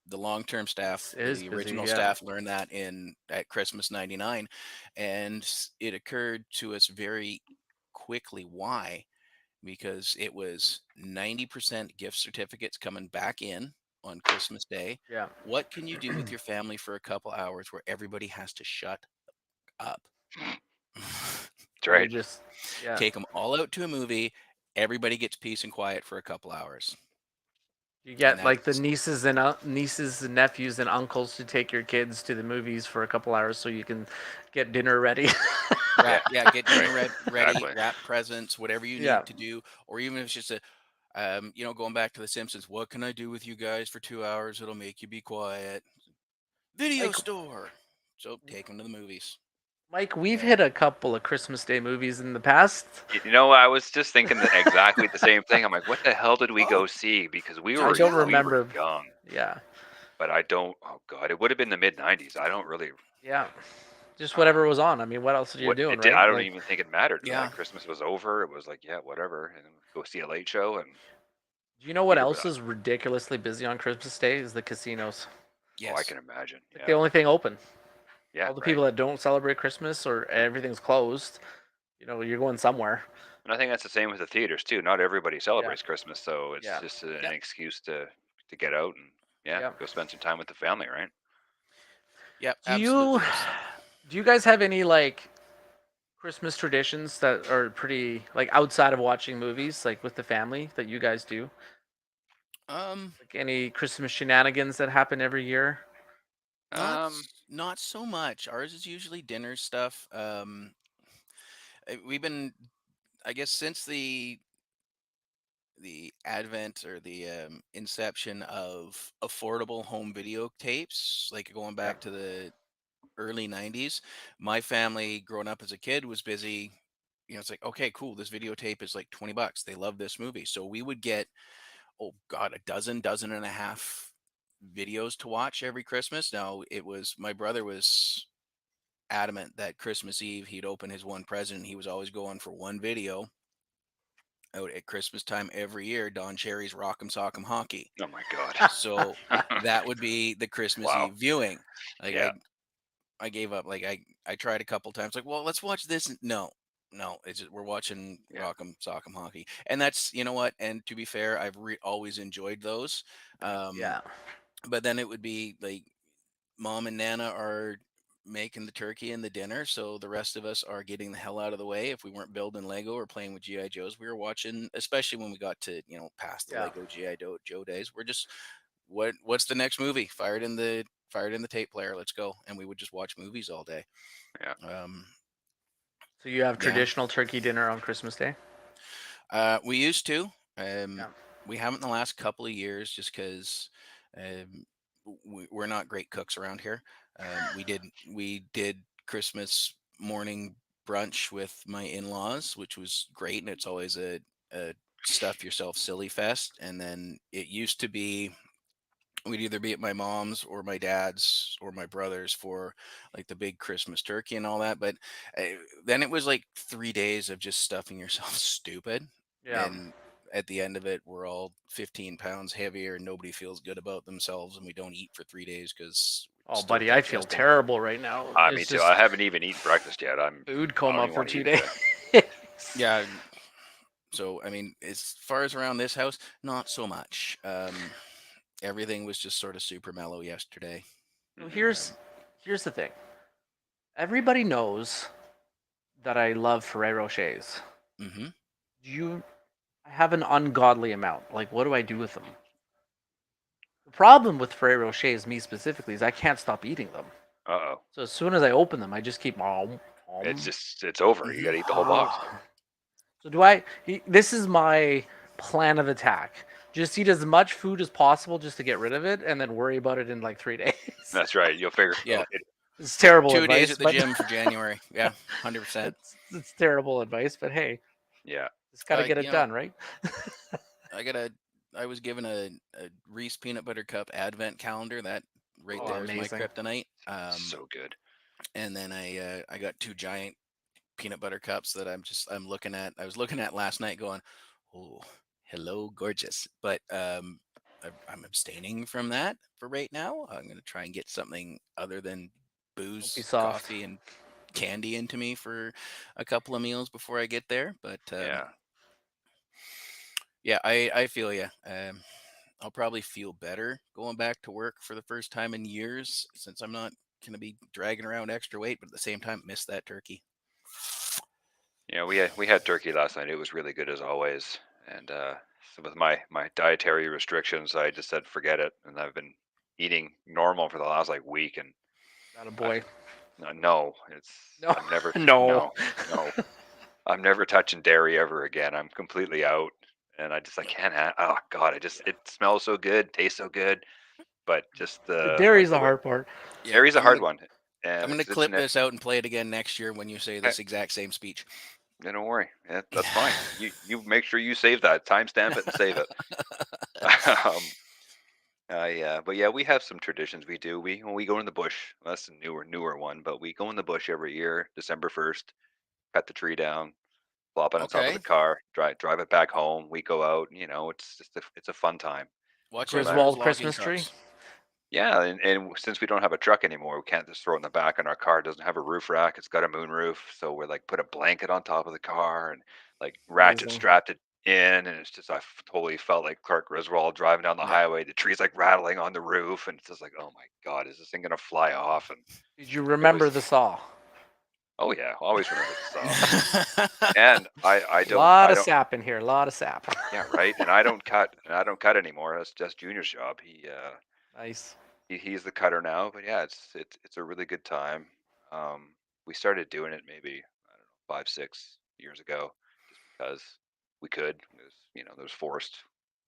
The long-term staff, it is the busy, original yeah. staff, learned that in at Christmas '99, and it occurred to us very quickly why, because it was 90% gift certificates coming back in on Christmas Day. Yeah. What can you do with your family for a couple hours where everybody has to shut up? That's And you right. just, yeah. Take them all out to a movie. Everybody gets peace and quiet for a couple hours, You and get like the that's nieces and nephews and uncles to take your kids to the movies for a couple hours so you can get dinner ready. yeah, Yeah. yeah. Get Right. dinner ready, Exactly. wrap presents, whatever you Yeah. need to do, or even if it's just a Going back to The Simpsons, what can I do with you guys for 2 hours? It'll make you be quiet. Video Mike, store. So take them to the movies. Mike, we've And hit a couple of Christmas Day movies in the past. I was just thinking exactly the same thing. I'm like, what the hell did we oh, go see? Because I check it don't out. we were remember. young, Yeah, but I don't. Oh God, it would have been the mid '90s. I don't really. yeah. Just Um, whatever was on. I mean, what else are you what doing, it did, right? I don't Like, even think it mattered. Yeah. Christmas was over. It was like, yeah, whatever, and go see a late show and do you know what either. But else is ridiculously busy on Christmas Day? Is the casinos. oh, I Yes. can imagine. Like the Yeah, only thing open. yeah, All the right. people that don't celebrate Christmas or everything's closed, you're going somewhere. And I think that's the same with the theaters too. Not everybody Yeah, celebrates Christmas, so it's yeah, just an Yep. excuse to get out and yeah, yeah. go spend some time with the family, right? Yep. Do you Absolutely. Yes. do you guys have any like Christmas traditions that are pretty like outside of watching movies, like with the family that you guys do? Um, Like any Christmas shenanigans that happen every year? not Um, not so much. Ours is usually dinner stuff. We've been, I guess, since the advent or the inception of affordable home video tapes, like going Yeah, back to the early 90s. My family growing up as a kid was busy. It's like, okay, cool, this videotape is like 20 bucks. They love this movie, so we would get, oh god, a dozen and a half videos to watch every Christmas. Now, it was, my brother was adamant that Christmas Eve he'd open his one present, and he was always going for one video out at Christmas time every year, Don Cherry's Rock'em Sock'em Hockey. oh my God. So that would be the Christmas Wow. Eve viewing. Like, Yeah. I gave up. Like, I tried a couple times. Like, well, let's watch this. No, no, it's just, we're watching Yeah. Rock'em Sock'em Hockey, and that's, you know what. And to be fair, I've always enjoyed those. Um, yeah. but then it would be like mom and Nana are making the turkey and the dinner, so the rest of us are getting the hell out of the way. If we weren't building Lego or playing with GI Joes, we were watching. Especially when we got to, past the Yeah. Lego GI Joe days, we're just, what's the next movie? Fire it in the tape player. Let's go. And we would just watch movies all day. Yeah. Um, So you have yeah, traditional turkey dinner on Christmas Day? we used to. Um, Yeah. we haven't in the last couple of years, just because um, we're not great cooks around here. We did Christmas morning brunch with my in-laws, which was great, and it's always a stuff yourself silly fest. And then it used to be, we'd either be at my mom's or my dad's or my brother's for like the big Christmas turkey and all that. But uh, then it was like 3 days of just stuffing yourself stupid. Yeah. And at the end of it, we're all 15 pounds heavier and nobody feels good about themselves. And we don't eat for 3 days because we're Oh, still buddy, I feel digesting. terrible right now. Me It's too. I just haven't even eaten breakfast yet. food I don't coma even for want to two eat days. anything. Yeah. So, I mean, as far as around this house, not so much. Everything was just sort of super mellow yesterday. So Hmm. here's the thing. Everybody knows that I love Ferrero Rochers. Hmm. Do you? I have an ungodly amount. Like, what do I do with them? The problem with Ferrero Rochers, me specifically, is I can't stop eating them. Uh-oh. So as soon as I open them, I just keep It's over. You Hmm. got to eat the whole box. So do I? This is my plan of attack. Just eat as much food as possible just to get rid of it, and then worry about it in like 3 days. That's right. You'll figure it Yeah. out later. It's terrible 2 days advice, at the but gym for January. Yeah, 100%. it's terrible advice. But hey, Yeah. just got to get You it know, done, right? I got a. I was given a Reese peanut butter cup advent calendar. That right Oh, there is my amazing. kryptonite. So good. And then I got two giant peanut butter cups that I'm looking at. I was looking at last night, going, oh, hello, gorgeous. But I'm abstaining from that for right now. I'm gonna try and get something other than Don't be booze, soft. coffee, and candy into me for a couple of meals before I get there. But Yeah. yeah, I feel you. I'll probably feel better going back to work for the first time in years, since I'm not going to be dragging around extra weight, but at the same time, miss that turkey. Yeah, we had turkey last night. It was really good as always. And so with my dietary restrictions, I just said forget it. And I've been eating normal for the last like week. And Not a I boy. no, No, I'm never no. no no I'm never touching dairy ever again. I'm completely out. and I can't. Oh God, it smells so good, tastes so good, but just The the dairy's like the the way hard part. Yeah, dairy's a hard one, and I'm gonna because it's clip an this out and play it again next year when you say eh, this exact same speech. don't worry, that's fine. You make sure you save that, timestamp it, and save it. um, but yeah, we have some traditions we do. When we go in the bush, well, that's a newer one, but we go in the bush every year, December 1st, cut the tree down, plop it on top of the Okay, car, drive it back home. We go out, it's just it's a fun time. The watch No out for those matter. Griswold logging Christmas tree. trucks. Yeah, and since we don't have a truck anymore, we can't just throw it in the back, and our car doesn't have a roof rack. It's got a moon roof, so we're like put a blanket on top of the car and like ratchet Amazing. strapped it in, and it's just totally felt like Clark Griswold driving down the Yeah. highway. The tree's like rattling on the roof, and it's just like, oh my God, is this thing gonna fly off? And Did you it was, remember the saw? oh yeah, always remember the saw. And I don't Lot I of don't sap in here. A lot of sap. yeah, right. And I don't cut anymore. That's just Junior's job. Nice. He's the cutter now, but yeah, it's a really good time. Um, we started doing it maybe, I don't know, 5 6 years ago, just because we could. It was, there was forest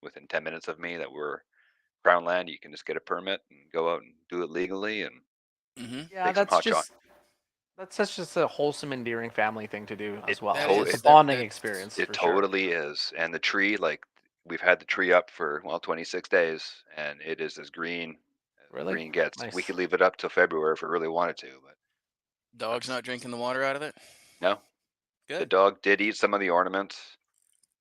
within 10 minutes of me that were crown land. You can just get a permit and go out and do it legally and Hmm. Yeah, take some hot shot. that's such just a wholesome, endearing family thing to do It as well. That It's a is to- that bonding that's experience it for sure. totally is. And the tree, like we've had the tree up for 26 days, and it is as Really green gets. We nice. could leave it up till February if we really wanted to, but dog's that's not drinking the water out of it. no. The Good. dog did eat some of the ornaments.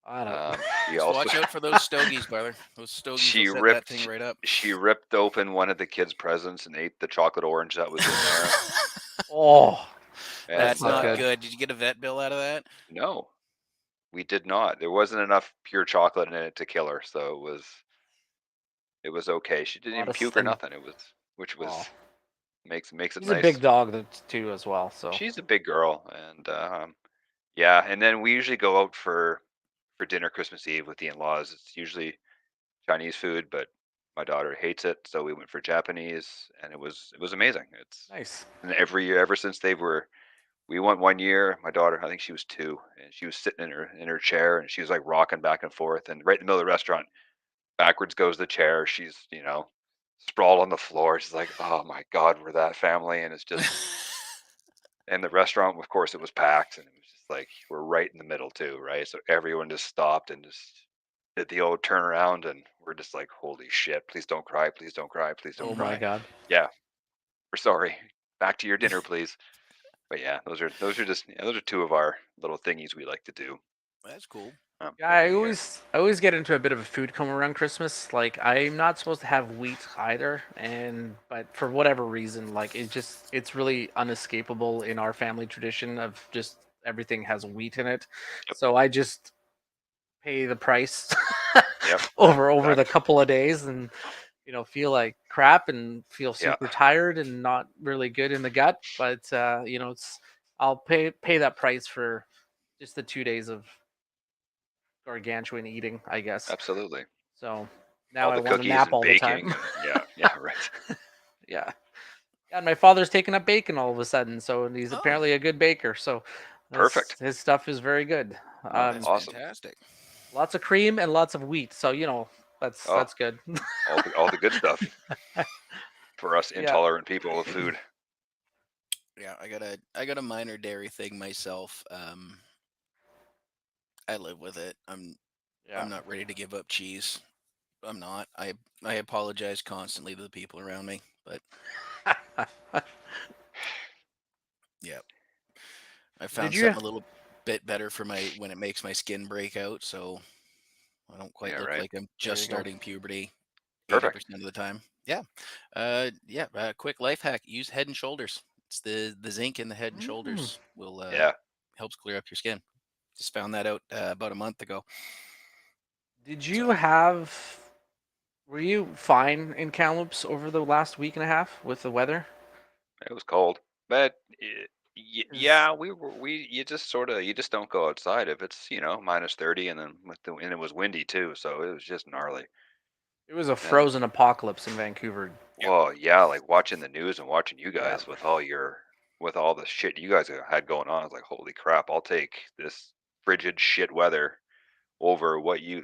I don't. She Just also watch out for those stogies, brother. Those stogies will she set that ripped thing right up. she ripped open one of the kids' presents and ate the chocolate orange that was in there. Oh, that's That's And not not good. good. Did you get a vet bill out of that? no, we did not. There wasn't enough pure chocolate in it to kill her, so it was okay. She A didn't lot even of puke or thin. nothing. Which Oh, was makes it she's a big nice. dog too, as well. So She's a big girl, and yeah. And then we usually go out for dinner Christmas Eve with the in-laws. It's usually Chinese food, but my daughter hates it, so we went for Japanese, and it was amazing. It's nice. and every year ever since we went one year. My daughter, I think she was 2, and she was sitting in her chair, and she was like rocking back and forth, and right in the middle of the restaurant, backwards goes the chair. She's sprawled on the floor. She's like, oh my God, we're that family, and it's just and the restaurant, of course, it was packed, and it was just like we're right in the middle too, right? So everyone just stopped and just did the old turnaround, and we're just like, "Holy shit! Please don't cry! Please don't cry! Please don't Oh my cry!" God. Yeah, we're sorry. Back to your dinner, please. But yeah, those are 2 of our little thingies we like to do. That's cool. Yeah, I Every year. always I always get into a bit of a food coma around Christmas. Like I'm not supposed to have wheat either, and but for whatever reason, like it's really unescapable in our family tradition of just everything has wheat in it. Yep. So I just pay the price Yep. over the Exactly. couple of days and feel like crap and feel Yeah. super tired and not really good in the gut, but it's I'll pay that price for just the 2 days of gargantuan eating, I guess. Absolutely. So now All I the want to cookies nap and all the time. baking and yeah, yeah, right. Yeah. And my father's taking up bacon all of a sudden, so he's Oh, apparently a good baker. So Perfect. his stuff is very good. Oh, that's awesome. fantastic. Lots of cream and lots of wheat. So Oh, that's good. all the good stuff for us Yeah. intolerant people of food. Yeah, I got a minor dairy thing myself. I live with it. I'm Yeah. not ready to give up cheese. I'm not. I apologize constantly to the people around me, but yeah, I Did found you? something a little bit better for my when it makes my skin break out, so I don't quite Yeah, look right. like I'm There just you go. starting puberty Perfect. 80% of the time. Yeah. Yeah, quick life hack, use Head and Shoulders. It's the zinc in the Head and Mm. Shoulders will Yeah. helps clear up your skin. Just found that out about a month ago. Did So, you have? Were you fine in Kamloops over the last week and a half with the weather? It was cold, but Is yeah, you just you just don't go outside if it's -30, and then and it was windy too, so it was just gnarly. it was a And frozen apocalypse in Vancouver. yeah. well, yeah, like watching the news and watching you Yeah. guys with all the shit you guys had going on, I was like, holy crap, I'll take this frigid shit weather over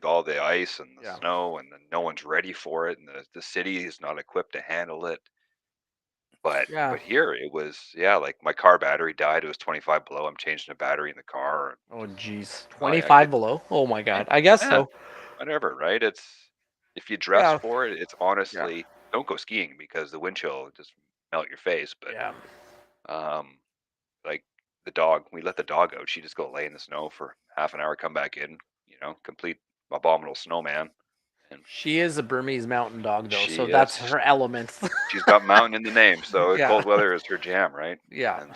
all the ice and the Yeah. snow, and then no one's ready for it, and the city is not equipped to handle it. Yeah. But here it was, yeah, like my car battery died. It was 25 below. I'm changing the battery in the car. Oh, geez. Oh yeah, 25 below. Oh my yeah, God. I guess yeah, so. whatever, right? It's if you dress Yeah. for it, it's Yeah. honestly don't go skiing because the wind chill will just melt your face. But Yeah. um, like the dog, we let the dog out. She just go lay in the snow for half an hour, come back in, complete abominable snowman. And She is a Burmese mountain dog, though, she so is, that's her element. she's got mountain in the name, so Yeah. cold weather is her jam, right? Yeah. And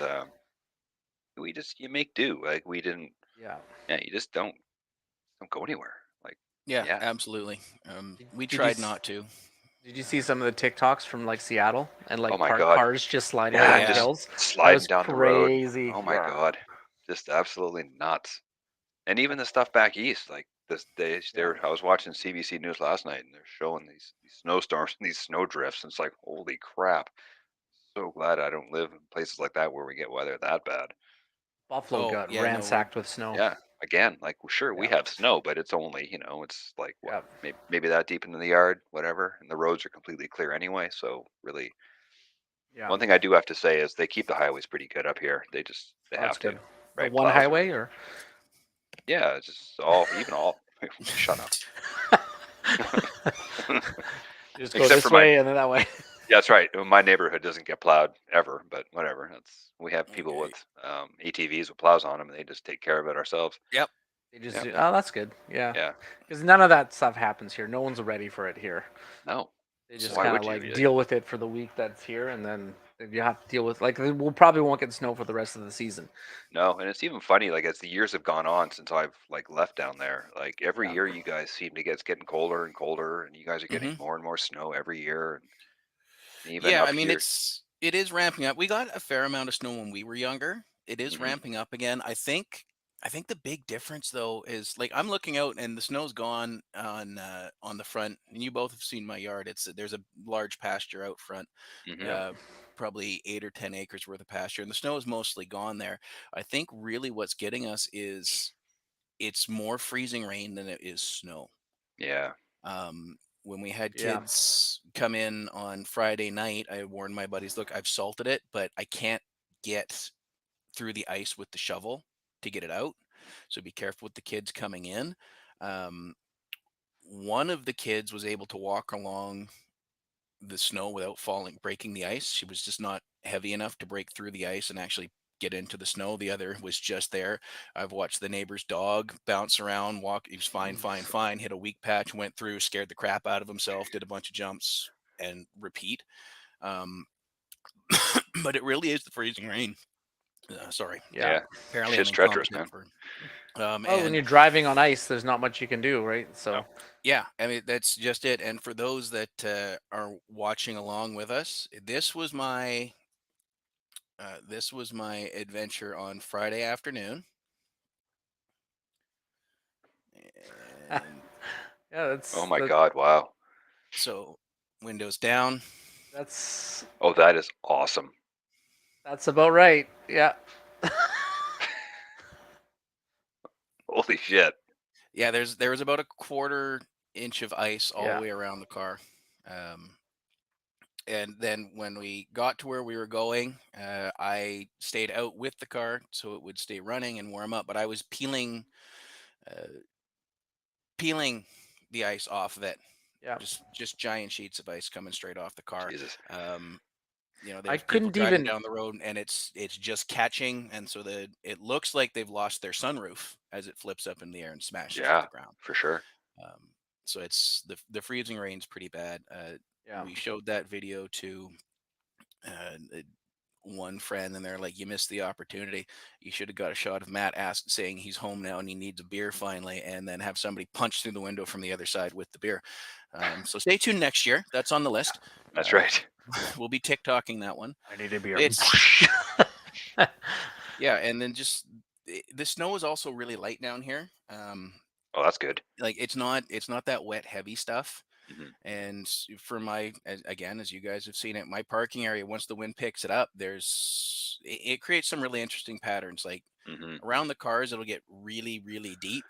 you make do. Like we didn't, Yeah. yeah, you just don't go anywhere. Like, Yeah, yeah, absolutely. Did, We did you tried not to. did you see some of the TikToks from like Seattle and oh like my parked god, cars just sliding Oh yeah, down the yeah. just hills? That sliding was down the road. crazy. Oh my Yeah. god, just absolutely nuts. And even the stuff back east, like this, Yeah. I was watching CBC News last night, and they're showing these snowstorms and these snow drifts, and it's like, holy crap! So glad I don't live in places like that where we get weather that bad. Buffalo Oh got yeah, no, we're ransacked with snow. Yeah, again, like well, sure we Yeah. have snow, but it's only it's like what Yeah. maybe that deep into the yard, whatever, and the roads are completely clear anyway. So really, Yeah. one thing I do have to say is they keep the highways pretty good up here. They Oh, that's have to, good. The right? one Plows are highway, or yeah, it's just all even all. Shut up. you just go Except for this my way and then that way. yeah, that's right. My neighborhood doesn't get plowed ever, but whatever. That's we have people okay. with ATVs with plows on them, and they just take care of it ourselves. Yep. They just Yeah, do. Oh, that's good. Yeah, yeah. because none of that stuff happens here. No one's ready for it here. No, They just why So kind of would you? like deal with it for the week that's here, and then you have to deal with like we'll probably won't get snow for the rest of the season. No, and it's even funny. Like as the years have gone on since I've like left down there, like every Yeah, year you guys seem to get it's getting colder and colder, and you guys are getting hmm more and more snow every year, and even yeah, up I mean here. it is ramping up. We got a fair amount of snow when we were younger. It is Hmm. ramping up again. I think the big difference though is like I'm looking out and the snow's gone on the front. And you both have seen my yard. There's a large pasture out front. Hmm. yeah, Uh, Probably 8 or 10 acres worth of pasture, and the snow is mostly gone there. I think really what's getting us is it's more freezing rain than it is snow. Yeah, When we had yeah, kids come in on Friday night, I warned my buddies, look, I've salted it, but I can't get through the ice with the shovel to get it out. So be careful with the kids coming in. Um, one of the kids was able to walk along the snow without falling, breaking the ice. She was just not heavy enough to break through the ice and actually get into the snow. The other was just there. I've watched the neighbor's dog bounce around, walk. He was fine, fine, jeez, fine. Hit a weak patch, went through, scared the crap out of himself, did a bunch of jumps, and repeat. Um, but it really is the freezing rain. Sorry. yeah. yeah. Apparently, I'm Shit's treacherous, incompetent man. for. Well, when And you're driving on ice, there's not much you can do, right? No. So yeah, I mean that's just it. And for those that are watching along with us, this was my adventure on Friday afternoon, yeah, and Oh that's my God! Wow. so windows down. that's Oh, that is awesome. that's about right. Yeah, Holy shit. Yeah, there was about a quarter inch of ice all the yeah, way around the car. Um, and then when we got to where we were going, I stayed out with the car so it would stay running and warm up. But I was uh, peeling the ice off of it, yeah. just giant sheets of ice coming straight off the car. Jesus. Um, I there's people couldn't driving even. down the road and it's just catching, and so it looks like they've lost their sunroof as it flips up in the air and smashes to Yeah, the ground. for sure. Um, so it's the freezing rain's pretty bad. Yeah, We showed that video to uh, one friend, and they're like, "You missed the opportunity. You should have got a shot of Matt ask saying he's home now and he needs a beer finally, and then have somebody punch through the window from the other side with the beer." So stay tuned next year. That's on the list. That's Uh, right. we'll be TikToking that one. I need a beer. It's yeah, and then just the snow is also really light down here. Oh, that's good. Like it's not that wet heavy stuff. Hmm. And for again, as you guys have seen it, my parking area, once the wind picks it up, it creates some really interesting patterns. Like Hmm. around the cars, it'll get really, really deep.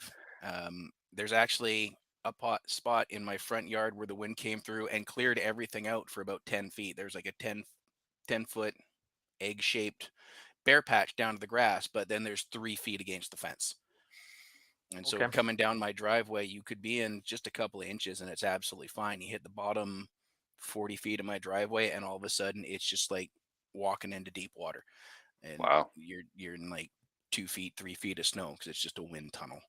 there's actually a spot in my front yard where the wind came through and cleared everything out for about 10 feet. There's like a 10-foot egg shaped bare patch down to the grass, but then there's 3 feet against the fence. And so Okay. coming down my driveway, you could be in just a couple of inches and it's absolutely fine. You hit the bottom 40 feet of my driveway, and all of a sudden it's just like walking into deep water. And Wow. you're in like 2 feet, 3 feet of snow because it's just a wind tunnel.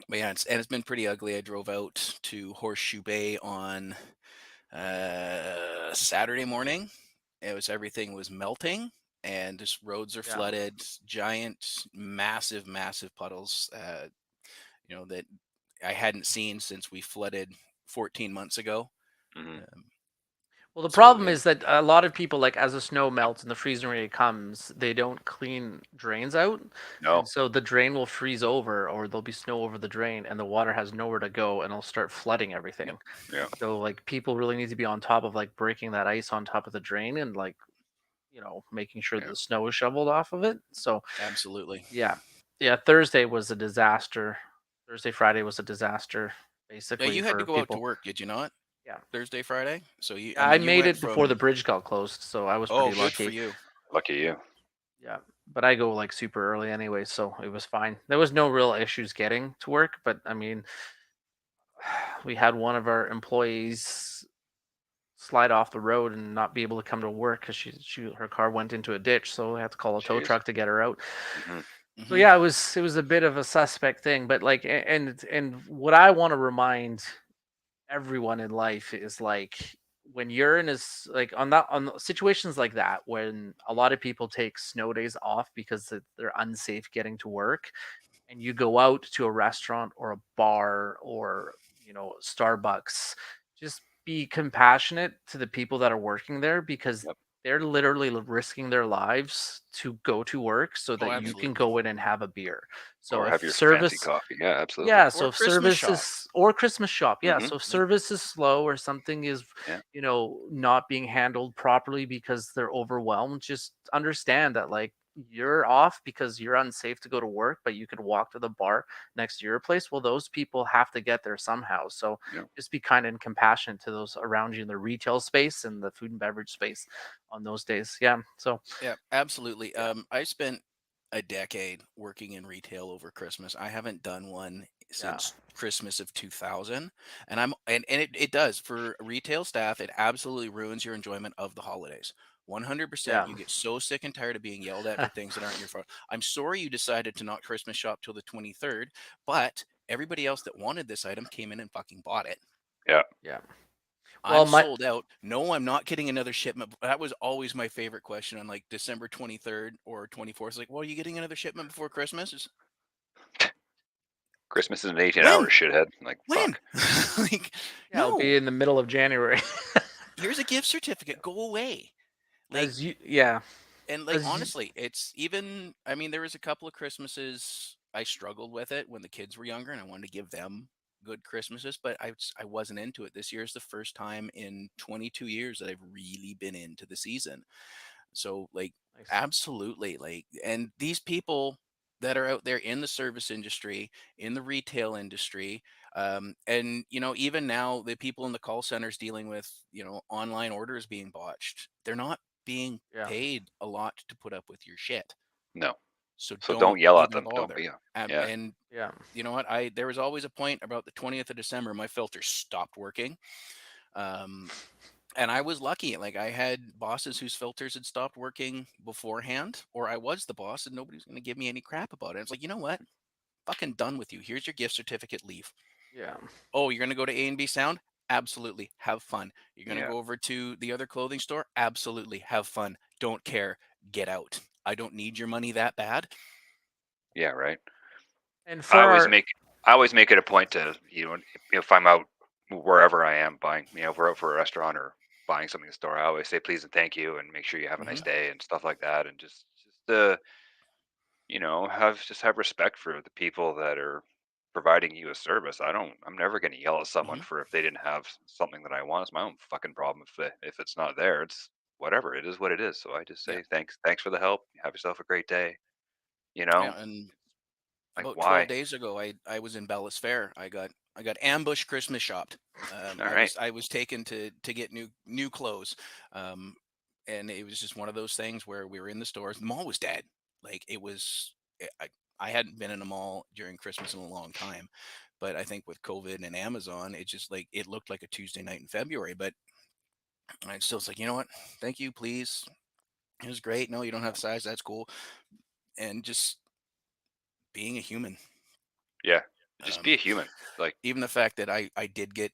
But yeah, it's been pretty ugly. I drove out to Horseshoe Bay on Saturday morning. Everything was melting, and just roads are Yeah. flooded. Giant, massive, massive puddles. That I hadn't seen since we flooded 14 months ago. Hmm. Um, Well, the so problem is that a lot of people, like as the snow melts and the freezing rate comes, they don't clean drains out, and No. so the drain will freeze over, or there'll be snow over the drain, and the water has nowhere to go, and it'll start flooding yep, everything. Yeah. So like people really need to be on top of like breaking that ice on top of the drain and like making sure that Yeah. the snow is shoveled off of it. So absolutely. yeah, yeah. Thursday was a disaster. Thursday, Friday was a disaster, Yeah, basically you had to for go out to people. work, did you not? Yeah. Thursday, Friday. So Yeah, I I mean, you made went it before the from bridge got closed, so I was oh, pretty good for lucky. you. Lucky you. Yeah, but I go like super early anyway, so it was fine. There was no real issues getting to work, but I mean, we had one of our employees slide off the road and not be able to come to work because her car went into a ditch, so we had to call a tow Jeez. truck to get her out. Hmm. So Hmm. yeah, it was a bit of a suspect thing, but like and what I want to remind everyone in life is like when you're in this like on situations like that when a lot of people take snow days off because they're unsafe getting to work, and you go out to a restaurant or a bar or Starbucks, just be compassionate to the people that are working there because Yep. they're literally risking their lives to go to work so Oh, that you can absolutely. go in and have a beer. So Or if have your fancy service coffee. Yeah, absolutely. yeah, so Or if Christmas service shop. is or Christmas shop, yeah, Hmm. so if Like, service is slow or something is, Yeah. not being handled properly because they're overwhelmed, just understand that like you're off because you're unsafe to go to work, but you could walk to the bar next to your place. Well, those people have to get there somehow. So Yeah. just be kind and compassionate to those around you in the retail space and the food and beverage space on those days. Yeah. So yeah, absolutely. yeah, I spent a decade working in retail over Christmas. I haven't done one yeah, since Christmas of 2000. And it does for retail staff. It absolutely ruins your enjoyment of the holidays. 100%. yeah. You get so sick and tired of being yelled at for things that aren't your fault. I'm sorry you decided to not Christmas shop till the 23rd, but everybody else that wanted this item came in and fucking bought it. Yeah. Yeah. Well, I'm my sold out. No, I'm not getting another shipment. That was always my favorite question on like December 23rd or 24th. It's like, well, are you getting another shipment before Christmas? Christmas is an 18 When? hours, shithead. Like, When? fuck. Like, yeah, it'll no, be in the middle of January. here's a gift certificate. Go away. Like, Yeah, and like, as you, honestly, it's even, I mean, there was a couple of Christmases I struggled with it when the kids were younger and I wanted to give them good Christmases, but I wasn't into it. This year is the first time in 22 years that I've really been into the season. So like nice. absolutely like and these people that are out there in the service industry, in the retail industry, and even now the people in the call centers dealing with online orders being botched, they're not being Yeah, paid a lot to put up with your shit. No. So So don't don't yell at even them. Don't bother. be. Yeah. And yeah. you know what? I There was always a point about the 20th of December, my filter stopped working. Um, and I was lucky. Like I had bosses whose filters had stopped working beforehand, or I was the boss and nobody's going to give me any crap about it. It's like, you know what? Fucking done with you. Here's your gift certificate. Leave. Yeah. Oh, you're going to go to A&B Sound? Absolutely. Have fun. You're going to Yeah. go over to the other clothing store? Absolutely. Have fun. Don't care. Get out. I don't need your money that bad. Yeah. Right. And I for always our make I always make it a point to if I'm out wherever I am buying, if we're out for a restaurant or buying something in the store, I always say please and thank you and make sure you have a Hmm. nice day and stuff like that, and have respect for the people that are providing you a service. I'm never going to yell at someone Hmm. for if they didn't have something that I want. It's my own fucking problem if it's not there. It's whatever. It is what it is. So I just Yeah. say thanks for the help. Have yourself a great day. You know. Yeah. And Like, about 12 why? days ago, I was in Bellis Fair. I got ambush Christmas shopped. All right. I was taken to get new clothes, um, and it was just one of those things where we were in the stores. The mall was dead. Like it was. I hadn't been in a mall during Christmas in a long time, but I think with COVID and Amazon, it just like it looked like a Tuesday night in February. But I still was like, you know what? Thank you, please. It was great. No, you don't have the size. That's cool. And just being a human. Yeah. Just be Um, a human. Like, even the fact that I did get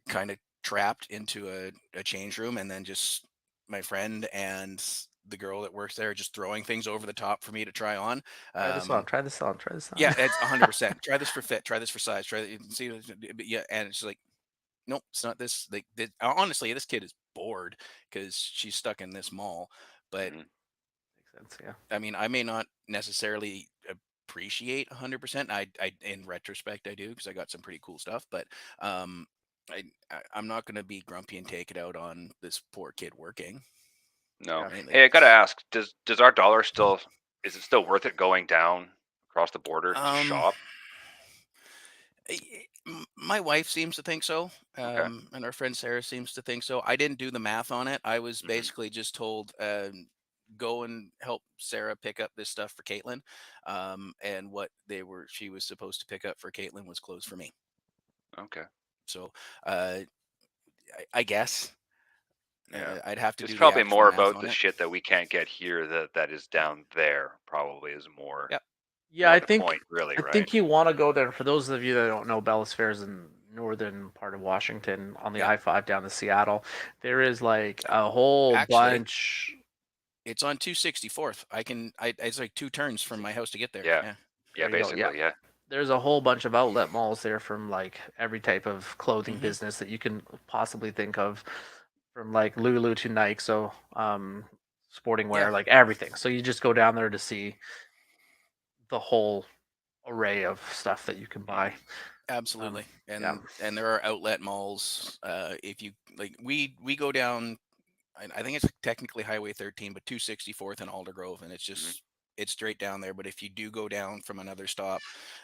kind of trapped into a change room and then just my friend and the girl that works there just throwing things over the top for me to try on. Try this on. Um, Try this on. Try this on. yeah, it's 100%. Try this for fit. Try this for size. Try see. Yeah, and it's like, nope, it's not this. Like, honestly, this kid is bored because she's stuck in this mall. But mhm. Makes sense. Yeah. I mean, I may not necessarily appreciate 100%. I in retrospect, I do because I got some pretty cool stuff. But um, I'm not going to be grumpy and take it out on this poor kid working. No. Yeah. Right? Like, Hey, I gotta ask, does our dollar still, is it still worth it going down across the border to um, shop? my wife seems to think so, Okay. and our friend Sarah seems to think so. I didn't do the math on it. I was Hmm. basically just told, go and help Sarah pick up this stuff for Caitlin, and what she was supposed to pick up for Caitlin was clothes for me. Okay. So, uh, I guess Yeah. I'd have to It's do the probably actual more math about on the it. shit that we can't get here that is Yep. down there, probably is Yep. Yeah. more the point, really, I right? think you want to go there. For those of you that don't know, Bellis Fair is in northern part of Washington on the Yep. I-5 down to Seattle. There is like a whole Actually, bunch. it's on 264th. It's like two turns from my house to get there. Yeah. Yeah. Yeah, There you go. Yeah. basically, yeah. There's a whole bunch of outlet malls there from like every type of clothing Hmm. business that you can possibly think of, from like Lulu to Nike. So, sporting Yeah. wear, like everything. So you just go down there to see the whole array of stuff that you can buy. Hmm. Um, Absolutely. yeah. And there are outlet malls. If you like, we go down. I think it's technically Highway 13, but 264th and Aldergrove, and Hmm. it's straight down there. But if you do go down from another stop,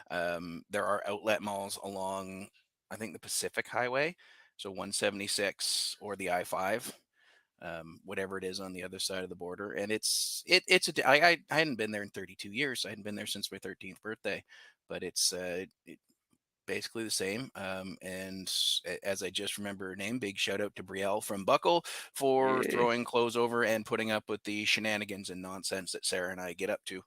there are outlet malls along, I think, the Pacific Highway, so 176 or the I-5, whatever it is on the other side of the border. And it's I hadn't been there in 32 years. I hadn't been there since my 13th birthday, but it's basically the same. And as I just remember her name, big shout out to Brielle from Buckle for Yeah. throwing clothes over and putting up with the shenanigans and nonsense that Sarah and I get up to.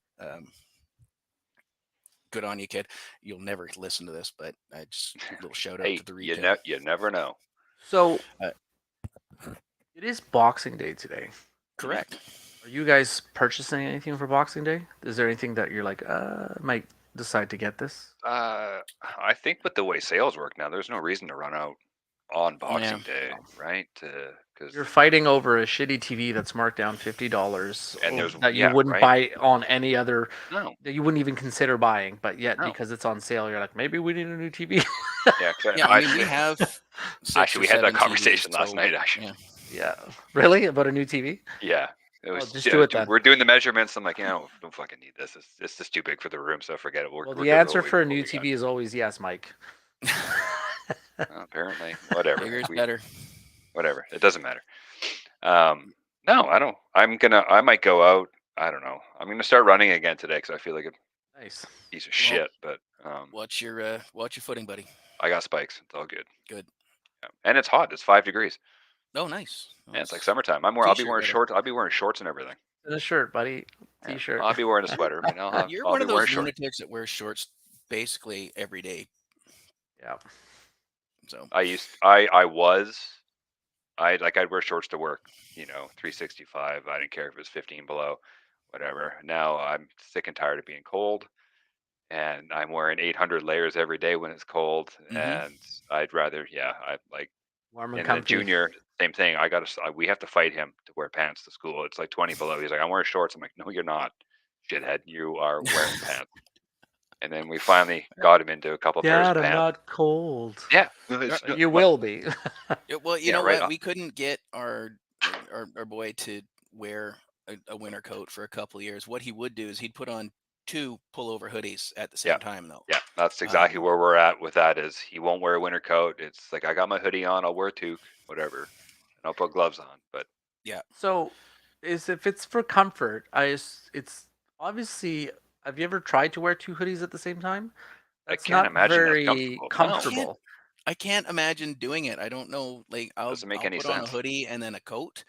Good on you, kid. You'll never listen to this, but I just little shout out to Hey, the retail. you never know. So Uh, it is Boxing Day today. Hmm. Correct. Are you guys purchasing anything for Boxing Day? Is there anything that you're like, might decide to get this? I think with the way sales work now, there's no reason to run out on Yeah. Boxing Day, right? Because You're fighting over a shitty TV that's marked down $50 and there's that you yeah, wouldn't right? buy on any other, No, that you wouldn't even consider buying, but yet no. because it's on sale, you're like, maybe we need a new TV. Yeah, 'cause Yeah. I mean, we actually, have six actually, or we had that seven TVs. conversation last So night. Actually, yeah. Yeah, really, about a new TV? yeah, it Oh, was. just do it then. We're doing the measurements. I'm like, don't fucking need this. It's just too big for the room, so forget it. Well, We're the good with answer for a what new we got. TV is always yes, Mike. Apparently, whatever. Bigger is We better. whatever. It doesn't matter. Um, no, I don't. I might go out. I don't know. I'm gonna start running again today because I feel like a Nice. piece of Well, shit. But watch your footing, buddy. I got spikes. It's all good. Good. Yeah. And it's hot. It's 5 degrees. Oh, nice. And it's like Nice. summertime. I'll be T-shirt wearing weather. shorts. I'll be wearing shorts and everything. In a shirt, buddy. Yeah. T-shirt. I'll be wearing a sweater. I mean, You're I'll one be of wearing those shorts. lunatics that wears shorts basically every day. Yeah. So I was. I'd wear shorts to work. 365. I didn't care if it was 15 below, whatever. Now I'm sick and tired of being cold, and I'm wearing 800 layers every day when it's cold. hmm And I'd rather, yeah, I like. Warm and And then comfy. Junior, same thing. We have to fight him to wear pants to school. It's like 20 below. He's like, I'm wearing shorts. I'm like, no, you're not, shithead. You are wearing pants. And then we finally got him into a couple pairs of Dad, I'm pants. not cold. Yeah, no, it's You what? will be. well, you Yeah, know right. what? We couldn't get our boy to wear a winter coat for a couple of years. What he would do is he'd put on 2 pullover hoodies at the Yeah. same time, though. Yeah, that's exactly Um, where we're at with that. Is he won't wear a winter coat. It's like I got my hoodie on, I'll wear a toque, whatever, and I'll put gloves on. But yeah, So, is if it's for comfort, it's obviously. Have you ever tried to wear two hoodies at the same time? I That's can't not imagine that's very comfortable. I No, can't comfortable. I can't imagine doing it. I don't know. Like doesn't make I'll any put on a sense. hoodie and then a coat,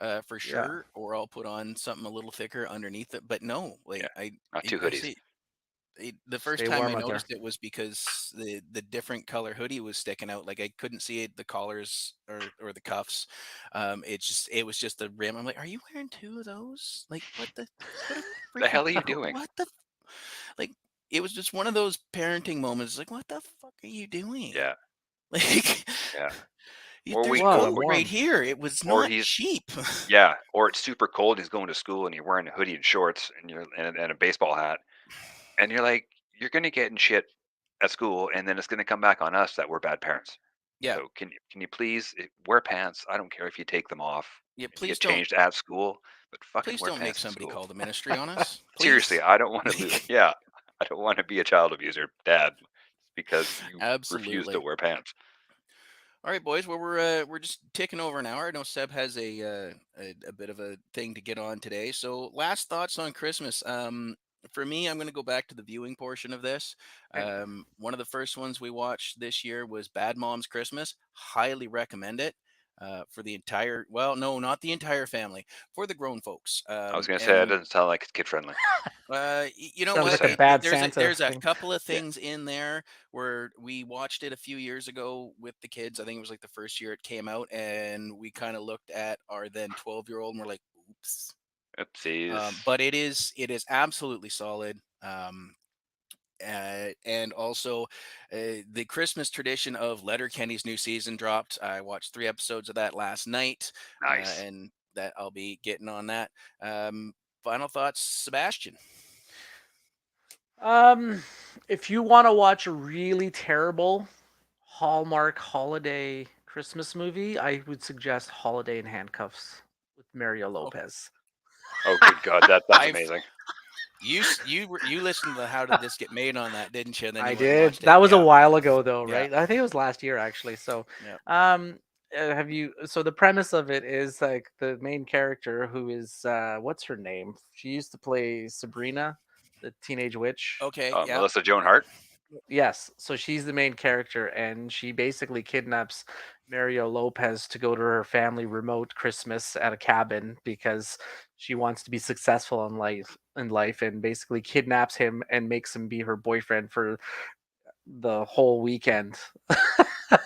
for Yeah. sure, or I'll put on something a little thicker underneath it. But no, Yeah, like not two I hoodies. see. The first Stay time I warm out there. noticed it was because the different color hoodie was sticking out. Like I couldn't see it, the collars or the cuffs. It was just the rim. I'm like, are you wearing two of those? Like what the put a The freaking hell are you doing? what the like it was just one of those parenting moments. Like what the fuck are you doing? Yeah, Like yeah. Or there's we, a What? or, I'm coat right warm. here. It was or not he's cheap. yeah, or it's super cold. He's going to school and you're wearing a hoodie and shorts and and a baseball hat, and you're like, you're gonna get in shit at school, and then it's gonna come back on us that we're bad parents. Yeah. So can you please wear pants? I don't care if you take them off Yeah, and you get changed at school, but fucking please wear don't make pants to somebody school. call the ministry on us. Seriously, Please. I don't want to lose. Like Yeah, I don't want to be a child abuser, dad, because you refuse to absolutely. wear pants. All right, boys. Well, we're just ticking over an hour. I know Seb has a bit of a thing to get on today. So, last thoughts on Christmas. For me, I'm going to go back to the viewing portion of this. Okay. One of the first ones we watched this year was Bad Moms Christmas. Highly recommend it. For the entire, well, no, not the entire family, for the grown folks. I was gonna say that And doesn't sound like it's kid friendly. you know Sounds Just what? like a saying. bad Santa There's a thing. couple of Yeah. things in there where we watched it a few years ago with the kids. I think it was like the first year it came out, and we kind of looked at our then 12-year-old and we're like, "Oops." Oopsies. But it is absolutely solid. And also, the Christmas tradition of Letterkenny's new season dropped. I watched 3 episodes of that last night, Nice. and that I'll be getting on that. Final thoughts, Sebastian. Um, if you want to watch a really terrible Hallmark holiday Christmas movie, I would suggest Holiday in Handcuffs with Mario Lopez. Oh, good God, that sounds I've amazing. you listened to the How Did This Get Made on that, didn't you? And then I you went and did. watched it. That was a Yeah, while ago, though, yeah, right? I think it was last year, actually. So, yeah. um, have you? So the premise of it is like the main character, who is what's her name? She used to play Sabrina, the teenage witch. Okay, yeah. Melissa Joan Hart. Yes, so she's the main character, and she basically kidnaps Mario Lopez to go to her family remote Christmas at a cabin because she wants to be successful in life, and basically kidnaps him and makes him be her boyfriend for the whole weekend.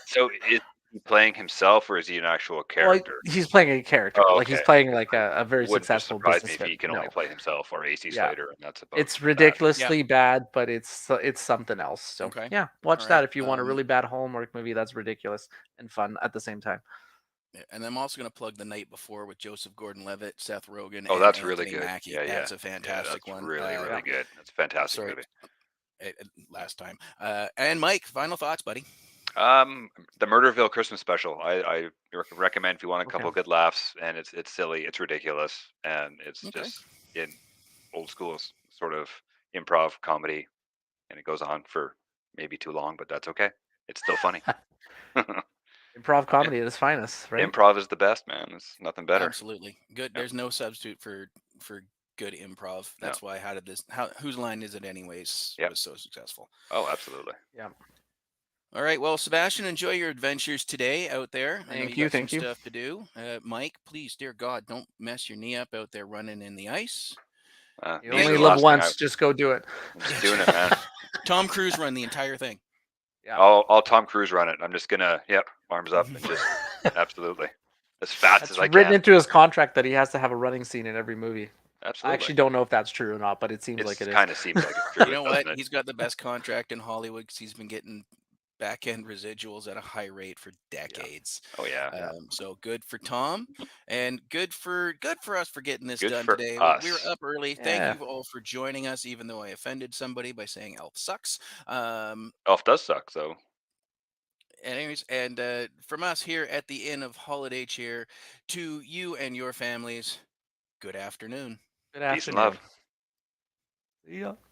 So is he playing himself or is he an actual Well, character? he's playing a character, Oh, like he's okay. playing like a very Wouldn't just successful surprise me if businessman. he can only No, play himself or AC yeah, Slater, and that's about it's that. Yeah. ridiculously bad, but it's something else. So Okay. yeah, All watch that right. if you want a really bad Hallmark movie that's ridiculous and fun at the same time. Yeah, and I'm also going to plug The Night Before with Joseph Gordon-Levitt, Seth Rogen, Oh, and that's really Anthony good. Mackie. Yeah, yeah, That's a yeah. fantastic That's one. really, Yeah. really good. That's a fantastic Sorry, movie. last time. And Mike, final thoughts, buddy. Um, the Murderville Christmas special. I recommend if you want a Okay. couple good laughs, and it's silly, it's ridiculous, and it's Okay. just in old school sort of improv comedy, and it goes on for maybe too long, but that's okay. It's still funny. Improv Im- comedy at its finest, right? Improv is the best, man. There's nothing better. Absolutely. Good. Yeah. There's no substitute for good improv. No. That's why How Did This how Whose Line Is It Anyways Yeah. was so successful. Oh, absolutely. Yeah. All right. Well, Sebastian, enjoy your adventures today out there. I know Thank you you. got some Thank you. stuff to do. Mike, please, dear God, don't mess your knee up out there running in the ice. You Knees Thank are only the you. live last thing once. Just go do it. I'm just doing it, man. Tom Cruise run the entire thing. Yeah. I'll Tom Cruise run it. I'm just gonna, yep, arms up and just absolutely as fast as That's I written can. into his contract that he has to have a running scene in every movie. I Absolutely. actually don't know if that's true or not, but it seems It like it is. kind of seems like it's You true, know what? doesn't it? He's got the best contract in Hollywood because he's been getting back end residuals at a high rate for Yeah. decades. Oh yeah. Yeah. So good for Tom, and good for us for getting this Good done for today. We were us. up early. Thank Yeah. you all for joining us, even though I offended somebody by saying Elf sucks. Elf does suck, so Anyways, and from us here at the Inn of Holiday Cheer, to you and your families, good afternoon. Good peace and afternoon. love. See ya.